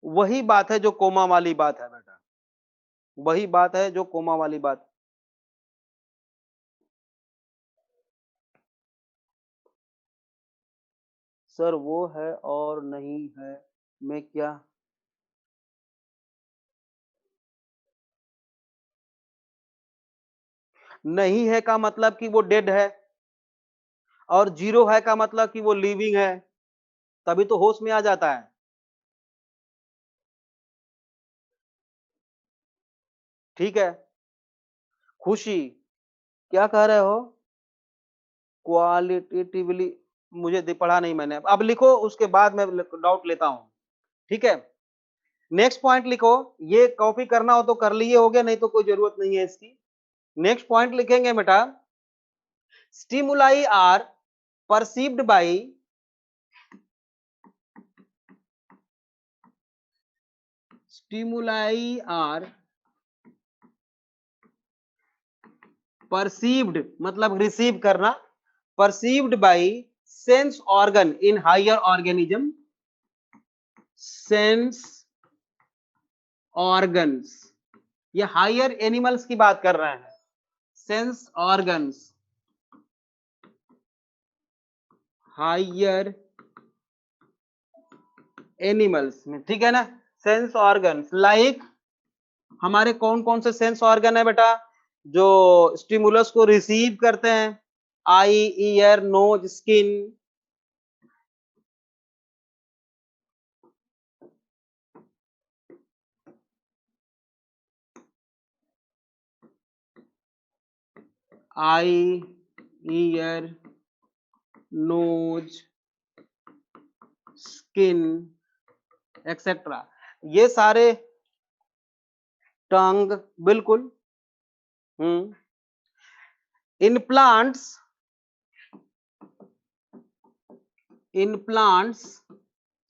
वही बात है जो कोमा वाली बात है बेटा, वही बात है जो कोमा वाली बात। सर वो है और नहीं है, मैं क्या? नहीं है का मतलब कि वो डेड है, और जीरो है का मतलब कि वो लिविंग है, तभी तो होश में आ जाता है। ठीक है। खुशी, क्या कह रहे हो? क्वालिटेटिवली, मुझे पढ़ा नहीं मैंने, अब लिखो उसके बाद मैं डाउट लेता हूं। ठीक है, नेक्स्ट पॉइंट लिखो। ये कॉपी करना हो तो कर लिए, हो गया, नहीं तो कोई जरूरत नहीं है इसकी। नेक्स्ट पॉइंट लिखेंगे बेटा, stimuli are perceived by, stimuli are perceived मतलब रिसीव करना, perceived by sense organ in higher organism, sense organs, ये हायर एनिमल्स की बात कर रहे हैं। सेंस ऑर्गन्स हायर एनिमल्स में, ठीक है ना? सेंस ऑर्गन लाइक हमारे कौन कौन से सेंस ऑर्गन है बेटा जो स्टिमुलस को रिसीव करते हैं? आई, ईयर, नोज, स्किन। आई, ईयर, नोज, स्किन एक्सेट्रा, ये सारे टंग, बिल्कुल। In plants, in plants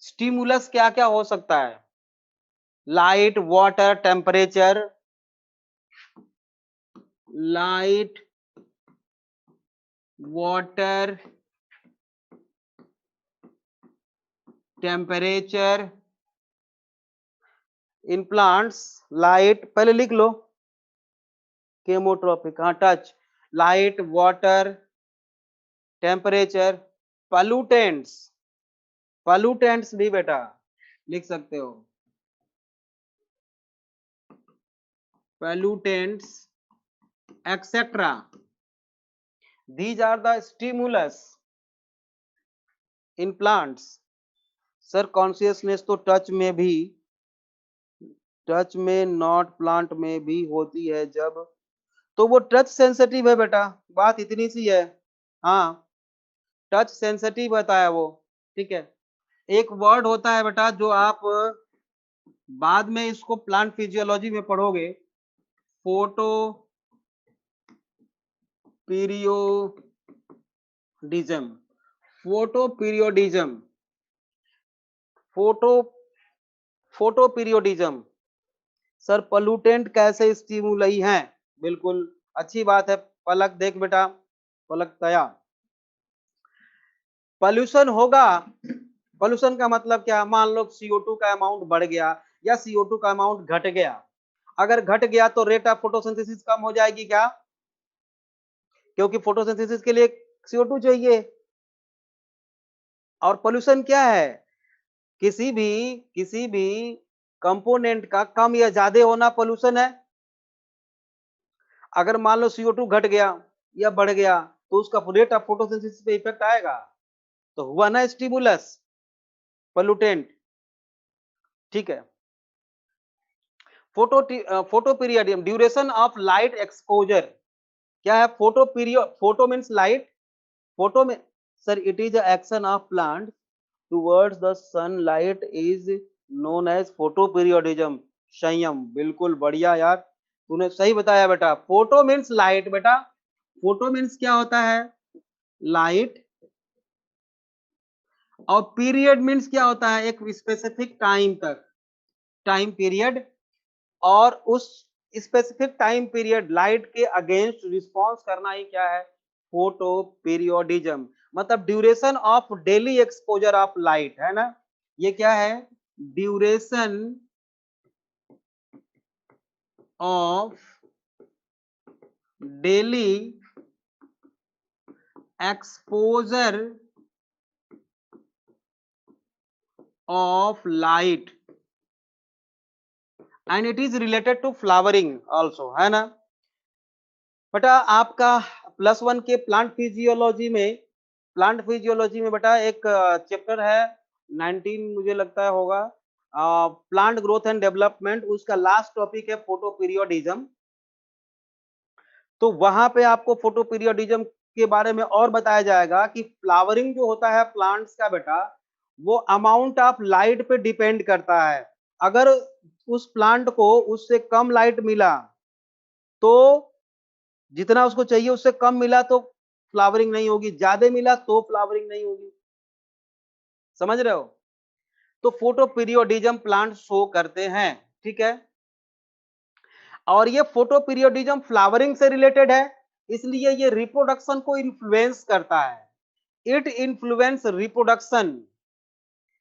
stimulus क्या क्या हो सकता है? Light, water, temperature. Light, water, temperature. In plants light, पहले लिख लो, केमोट्रोपिक, हाँ touch, light, water, temperature, pollutants, pollutants भी बेटा लिख सकते हो, pollutants etc. These are the stimulus in plants. Sir consciousness तो टच में भी, टच में नॉट, प्लांट में भी होती है जब, तो वो टच सेंसिटिव है बेटा, बात इतनी सी है। हाँ, टच सेंसिटिव बताया वो, ठीक है। एक वर्ड होता है बेटा जो आप बाद में इसको प्लांट फिजियोलॉजी में पढ़ोगे, photo periodism, photo periodism, photo photo periodism. Sir pollutant कैसे स्टिमुलाई हैं? बिल्कुल अच्छी बात है। पलक देख बेटा, पलक तया, पॉल्यूशन होगा। पॉल्यूशन का मतलब क्या? मान लो CO2 का अमाउंट बढ़ गया या CO2 का अमाउंट घट गया। अगर घट गया तो रेट ऑफ फोटोसिंथेसिस कम हो जाएगी क्या? क्योंकि फोटोसिंथेसिस के लिए CO2 चाहिए। और पोल्यूशन क्या है? किसी भी कंपोनेंट का कम या ज्यादा होना पोल्यूशन है। अगर मान लो CO2 घट गया या बढ़ गया तो उसका रेट ऑफ फोटोसिंथेसिस पे इफेक्ट आएगा। तो हुआ ना स्टिमुलस, पोल्यूटेंट, ठीक है। Photoperiodism, duration of light exposure क्या है? Photoperiod, photo means light, photo में sir it is action of plant towards the sunlight is known as photoperiodism. Sanyam, बिल्कुल बढ़िया यार, तूने सही बताया बेटा। फोटो मीन्स लाइट बेटा, फोटो मीन्स क्या होता है? लाइट। और पीरियड मीन्स क्या होता है? एक स्पेसिफिक टाइम तक, टाइम पीरियड। और उस स्पेसिफिक टाइम पीरियड लाइट के अगेंस्ट रिस्पॉन्स करना ही क्या है? Photoperiodism. मतलब duration of daily exposure of light, है ना? ये क्या है? Duration of daily exposure of light and it is related to flowering also, है ना बेटा? आपका +1 के प्लांट फिजियोलॉजी में, प्लांट फिजियोलॉजी में बेटा एक चैप्टर है 19 मुझे लगता है होगा, प्लांट ग्रोथ एंड डेवलपमेंट, उसका लास्ट टॉपिक है फोटो पीरियोडिज्म। तो वहां पे आपको फोटो पीरियोडिज्म के बारे में और बताया जाएगा कि फ्लावरिंग जो होता है प्लांट्स का बेटा, वो अमाउंट ऑफ लाइट पे डिपेंड करता है। अगर उस प्लांट को उससे कम लाइट मिला तो, जितना उसको चाहिए उससे कम मिला तो फ्लावरिंग नहीं होगी, ज्यादा मिला तो फ्लावरिंग नहीं होगी। समझ रहे हो? तो फोटो पीरियोडिज्म प्लांट शो करते हैं, ठीक है। और ये फोटो पीरियोडिज्म फ्लावरिंग से रिलेटेड है, इसलिए ये रिप्रोडक्शन को इन्फ्लुएंस करता है। It influence reproduction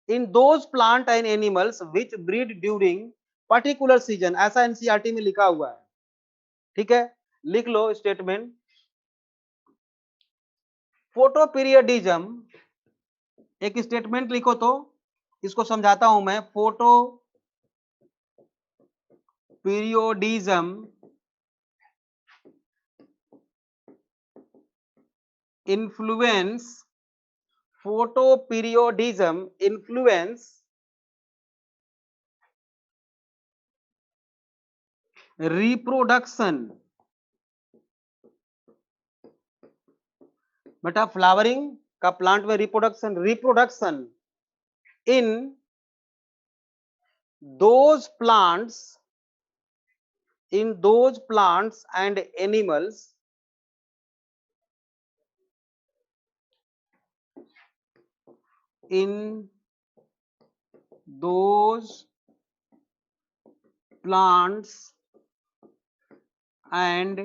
in those plant and animals which breed during particular season, ऐसा एनसीईआरटी में लिखा हुआ है, ठीक है। लिख लो स्टेटमेंट, फोटो पीरियडिज्म, एक स्टेटमेंट लिखो तो इसको समझाता हूं मैं। Photo periodism influence photoperiodism influence reproduction बेटा फ्लावरिंग का प्लांट में reproduction in those plants and animals in those plants and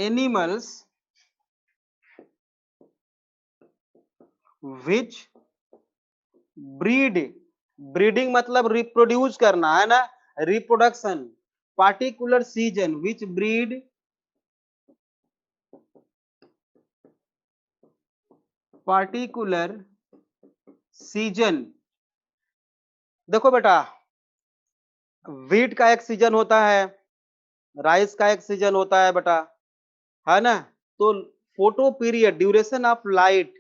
animals which breeding मतलब रिप्रोड्यूस करना है ना, reproduction particular season which breed particular season. देखो बेटा, वीट का एक सीजन होता है, राइस का एक सीजन होता है बेटा, है ना। तो photo period duration of light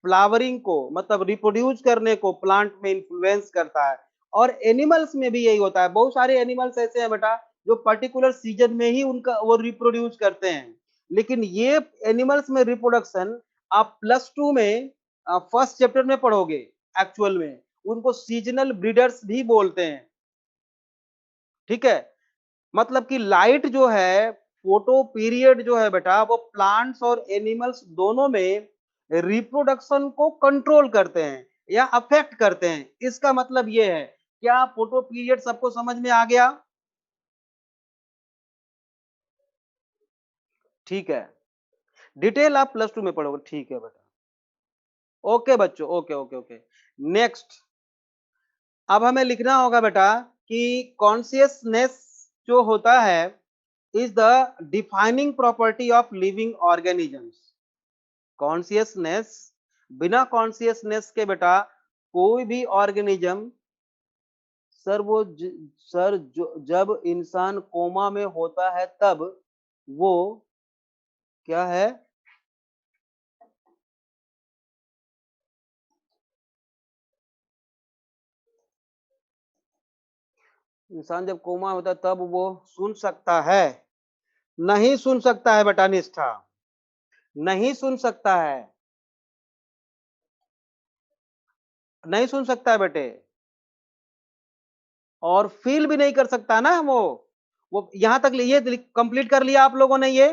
flowering को मतलब रिप्रोड्यूस करने को प्लांट में इन्फ्लुएंस करता है। और एनिमल्स में भी यही होता है, बहुत सारे एनिमल्स ऐसे हैं बेटा जो पर्टिकुलर सीजन में ही उनका वो रिप्रोड्यूस करते हैं। लेकिन ये एनिमल्स में रिप्रोडक्शन आप +2 में फर्स्ट चैप्टर में पढ़ोगे, एक्चुअल में उनको सीजनल ब्रीडर्स भी बोलते हैं। ठीक है, मतलब कि लाइट जो है, फोटो पीरियड जो है बेटा, वो प्लांट्स और एनिमल्स दोनों में रिप्रोडक्शन को कंट्रोल करते हैं या अफेक्ट करते हैं। इसका मतलब ये है, क्या फोटो पीरियड सबको समझ में आ गया? ठीक है, डिटेल आप +2 में पढ़ोगे। ठीक है बेटा, ओके बच्चों, ओके ओके ओके। नेक्स्ट, अब हमें लिखना होगा बेटा कि कॉन्शियसनेस जो होता है is the defining property of living organisms। Consciousness, बिना कॉन्शियसनेस के बेटा कोई भी ऑर्गेनिज्म, सर वो सर जो जब इंसान कोमा में होता है तब वो क्या है, इंसान जब कोमा होता है तब वो सुन सकता है, नहीं सुन सकता है बेटा निष्ठा, नहीं सुन सकता है, नहीं सुन सकता है बेटे, और फील भी नहीं कर सकता ना वो यहां तक ये कंप्लीट कर लिया आप लोगों ने, ये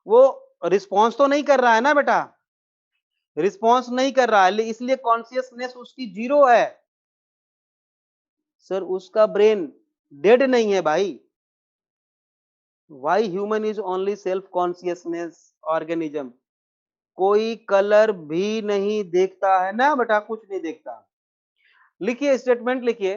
वो रिस्पॉन्स तो नहीं कर रहा है ना बेटा, रिस्पॉन्स नहीं कर रहा है, इसलिए कॉन्शियसनेस उसकी 0 है। सर उसका ब्रेन डेड नहीं है भाई। Why human is only self consciousness organism. कोई कलर भी नहीं देखता है ना बेटा, कुछ नहीं देखता। लिखिए, स्टेटमेंट लिखिए,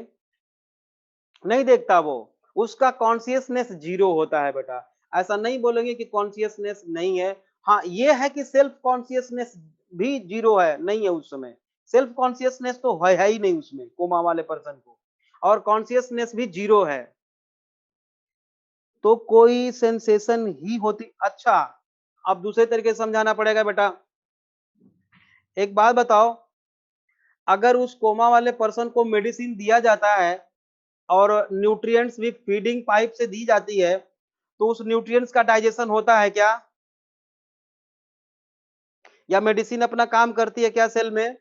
नहीं देखता वो, उसका कॉन्शियसनेस 0 होता है बेटा। ऐसा नहीं बोलेंगे कि कॉन्शियसनेस नहीं है। हाँ ये है कि सेल्फ कॉन्शियसनेस भी 0 है, नहीं है उस समय। सेल्फ कॉन्शियसनेस तो है ही नहीं उसमें, कोमा वाले पर्सन को, और कॉन्शियसनेस भी 0 है। तो कोई सेंसेशन ही होती। अच्छा, अब दूसरे तरीके से समझाना पड़ेगा बेटा। एक बात बताओ, अगर उस कोमा वाले पर्सन को मेडिसिन दिया जाता है और न्यूट्रिएंट्स भी फीडिंग पाइप से दी जाती है, तो उस न्यूट्रिएंट्स का डाइजेशन होता है क्या? या मेडिसिन अपना काम करती है क्या सेल में?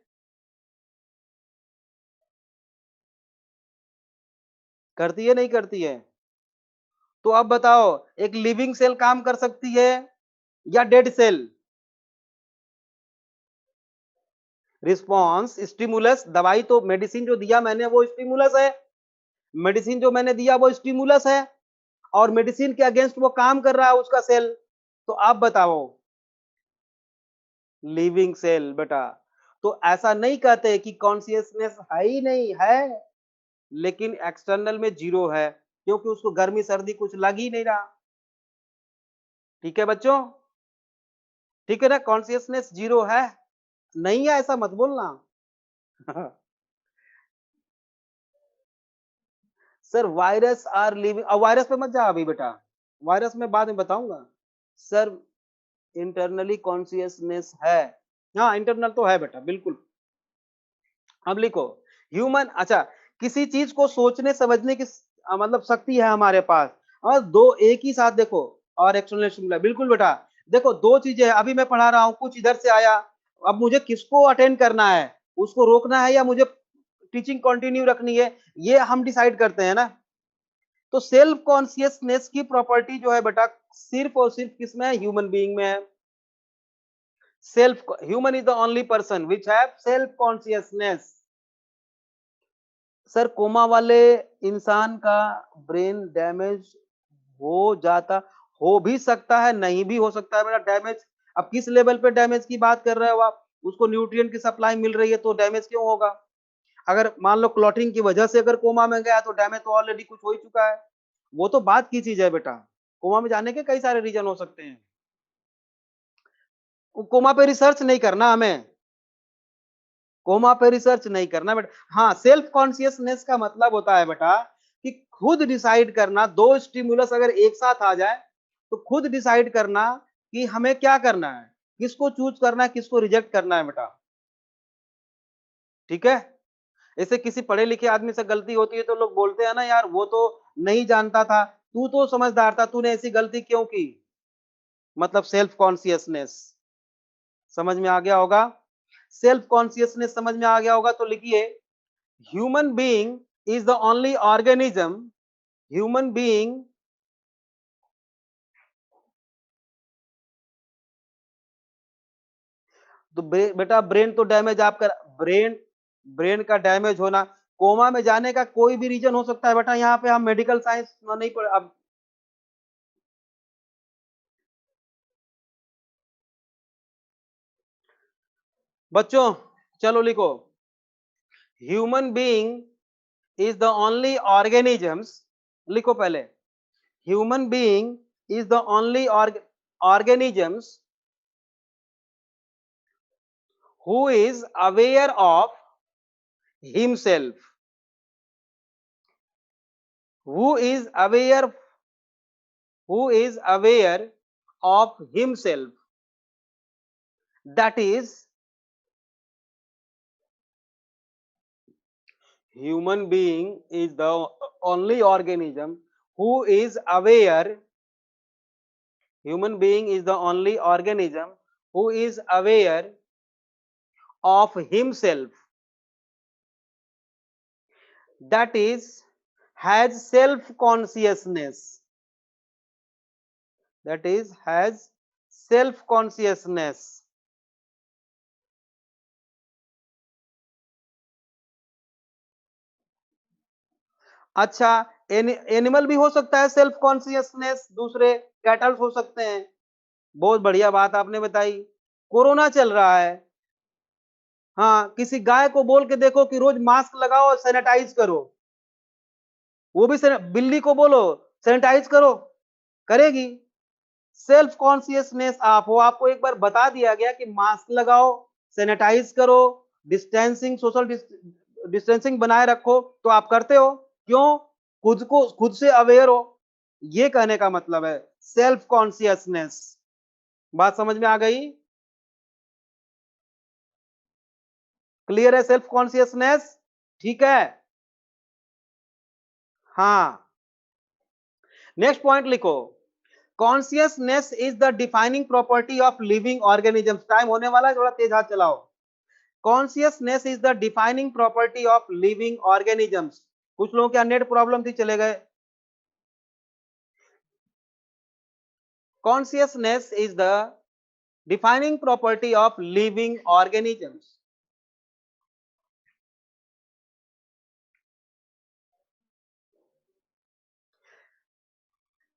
करती है, नहीं करती है? तो अब बताओ, एक लिविंग सेल काम कर सकती है या डेड सेल? रिस्पॉन्स, स्टिमुलस, दवाई तो मेडिसिन जो दिया मैंने वो स्टिमुलस है, मेडिसिन जो मैंने दिया वो स्टिमुलस है, और मेडिसिन के अगेंस्ट वो काम कर रहा है उसका सेल। तो आप बताओ, लिविंग सेल बेटा। तो ऐसा नहीं कहते कि कॉन्शियसनेस है ही नहीं है, लेकिन एक्सटर्नल में 0 है, क्योंकि उसको गर्मी सर्दी कुछ लग ही नहीं रहा। ठीक है बच्चों, ठीक है ना, कॉन्शियसनेस 0 है, नहीं है ऐसा मत बोलना। सर वायरस आर लिविंग, अब वायरस पे मत जा अभी बेटा, वायरस में बाद में बताऊंगा। सर इंटरनली कॉन्शियसनेस है, हाँ इंटरनल तो है बेटा बिल्कुल। अब लिखो ह्यूमन, अच्छा किसी चीज को सोचने समझने की मतलब शक्ति है हमारे पास, और दो एक ही साथ देखो, और एक्सप्लेनेशन बिल्कुल बेटा। देखो दो चीजें हैं, अभी मैं पढ़ा रहा हूँ, कुछ इधर से आया, अब मुझे किसको अटेंड करना है, उसको रोकना है या मुझे टीचिंग कंटिन्यू रखनी है, ये हम डिसाइड करते हैं ना। तो सेल्फ कॉन्शियसनेस की प्रॉपर्टी जो है बेटा सिर्फ और सिर्फ किसमें है, ह्यूमन बीइंग में है। Self human is the only person which have self consciousness. Sir coma वाले इंसान का ब्रेन डैमेज हो जाता, हो भी सकता है नहीं भी हो सकता है मेरा डैमेज। अब किस लेवल पे डैमेज की बात कर रहे हो आप, उसको न्यूट्रिएंट की सप्लाई मिल रही है तो डैमेज क्यों होगा। अगर मान लो क्लॉटिंग की वजह से अगर कोमा में गया तो डैमेज तो ऑलरेडी कुछ हो ही चुका है। वो तो बात की चीज है बेटा, कोमा में जाने के कई सारे रीजन हो सकते हैं, कोमा पे रिसर्च नहीं करना हमें, कोमा पे रिसर्च नहीं करना बेटा। हाँ सेल्फ कॉन्शियसनेस का मतलब होता है बेटा कि खुद डिसाइड करना, दो स्टिमुलस अगर एक साथ आ जाए तो खुद डिसाइड करना कि हमें क्या करना है, किसको चूज करना है, किसको रिजेक्ट करना है बेटा। ठीक है, ऐसे किसी पढ़े लिखे आदमी से गलती होती है तो लोग बोलते हैं ना यार वो तो नहीं जानता था, तू तो समझदार था, तूने ऐसी गलती क्यों की, मतलब सेल्फ कॉन्शियसनेस समझ में आ गया होगा। सेल्फ कॉन्शियसनेस समझ में आ गया होगा तो लिखिए human being is the only organism, human being तो बेटा ब्रेन तो डैमेज आपका, ब्रेन ब्रेन का डैमेज होना, कोमा में जाने का कोई भी रीजन हो सकता है बेटा, यहाँ पे हम मेडिकल साइंस नहीं पढ़ अब। बच्चों चलो लिखो human being is the only organisms, लिखो पहले human being is the only organisms who is aware of himself, who is aware, who is aware of himself, that is human being is the only organism who is aware, human being is the only organism who is aware of himself, that is has self consciousness, that is has self consciousness। अच्छा animal भी हो सकता है self consciousness, दूसरे kettles हो सकते हैं। बहुत बढ़िया बात आपने बताई, कोरोना चल रहा है, हाँ किसी गाय को बोल के देखो कि रोज मास्क लगाओ और सैनिटाइज करो, वो भी बिल्ली को बोलो सैनिटाइज करो, करेगी। सेल्फ कॉन्शियसनेस आप हो, आपको एक बार बता दिया गया कि मास्क लगाओ, सैनिटाइज करो, डिस्टेंसिंग सोशल डिस्टेंसिंग बनाए रखो, तो आप करते हो क्यों, खुद को खुद से अवेयर हो, ये कहने का मतलब है सेल्फ कॉन्शियसनेस। बात समझ में आ गई, क्लियर है सेल्फ कॉन्शियसनेस, ठीक है। हाँ नेक्स्ट पॉइंट लिखो consciousness is the defining property of living organisms, time होने वाला है, थोड़ा तेज हाथ चलाओ। Consciousness is the defining property of living organisms, कुछ लोगों क्या नेट प्रॉब्लम थी चले गए। Consciousness is the defining property of living organisms,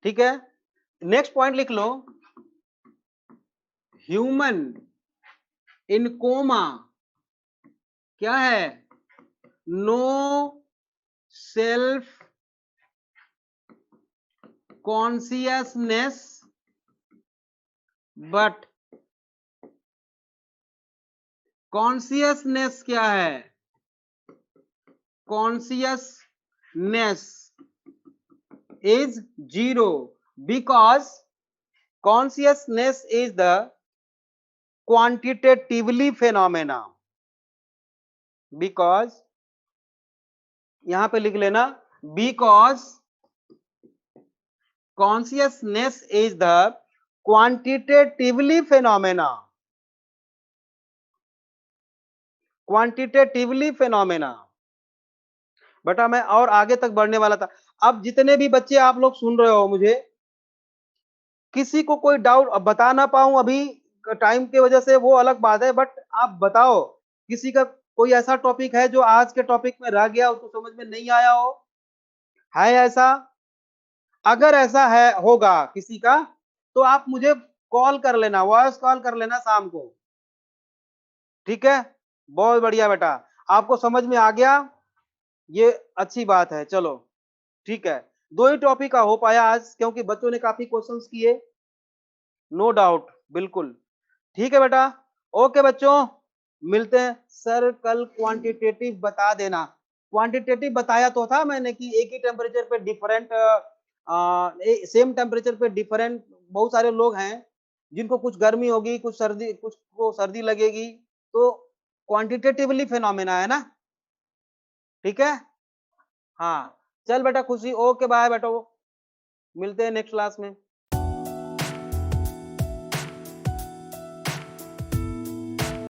ठीक है। नेक्स्ट पॉइंट लिख लो ह्यूमन इन कोमा क्या है, no self consciousness but, consciousness क्या है, consciousness is zero because consciousness is the quantitatively phenomena. Because यहां पे लिख लेना because consciousness is the quantitatively phenomena. Quantitatively phenomena. बेटा मैं और आगे तक बढ़ने वाला था। अब जितने भी बच्चे आप लोग सुन रहे हो मुझे, किसी को कोई डाउट बता ना पाऊं अभी टाइम की वजह से वो अलग बात है, बट आप बताओ किसी का कोई ऐसा टॉपिक है जो आज के टॉपिक में रह गया हो, तो समझ में नहीं आया हो, है ऐसा? अगर ऐसा है होगा किसी का तो आप मुझे कॉल कर लेना, वॉइस कॉल कर लेना शाम को, ठीक है? बहुत बढ़िया बेटा, आपको समझ में आ गया, ये अच्छी बात है। चलो ठीक है, दो ही टॉपिक का हो पाया आज क्योंकि बच्चों ने काफी क्वेश्चंस किए, नो डाउट, बिल्कुल ठीक है बेटा। ओके बच्चों, मिलते हैं। सर कल क्वांटिटेटिव बता देना। क्वांटिटेटिव बताया तो था मैंने कि एक ही टेम्परेचर पे डिफरेंट, सेम टेम्परेचर पे डिफरेंट बहुत सारे लोग हैं जिनको कुछ गर्मी होगी, कुछ सर्दी, कुछ को सर्दी लगेगी, तो क्वांटिटेटिवली फिनोमेना है ना, ठीक है? हाँ चल बेटा खुशी, ओके बाय बेटा, मिलते हैं नेक्स्ट क्लास में।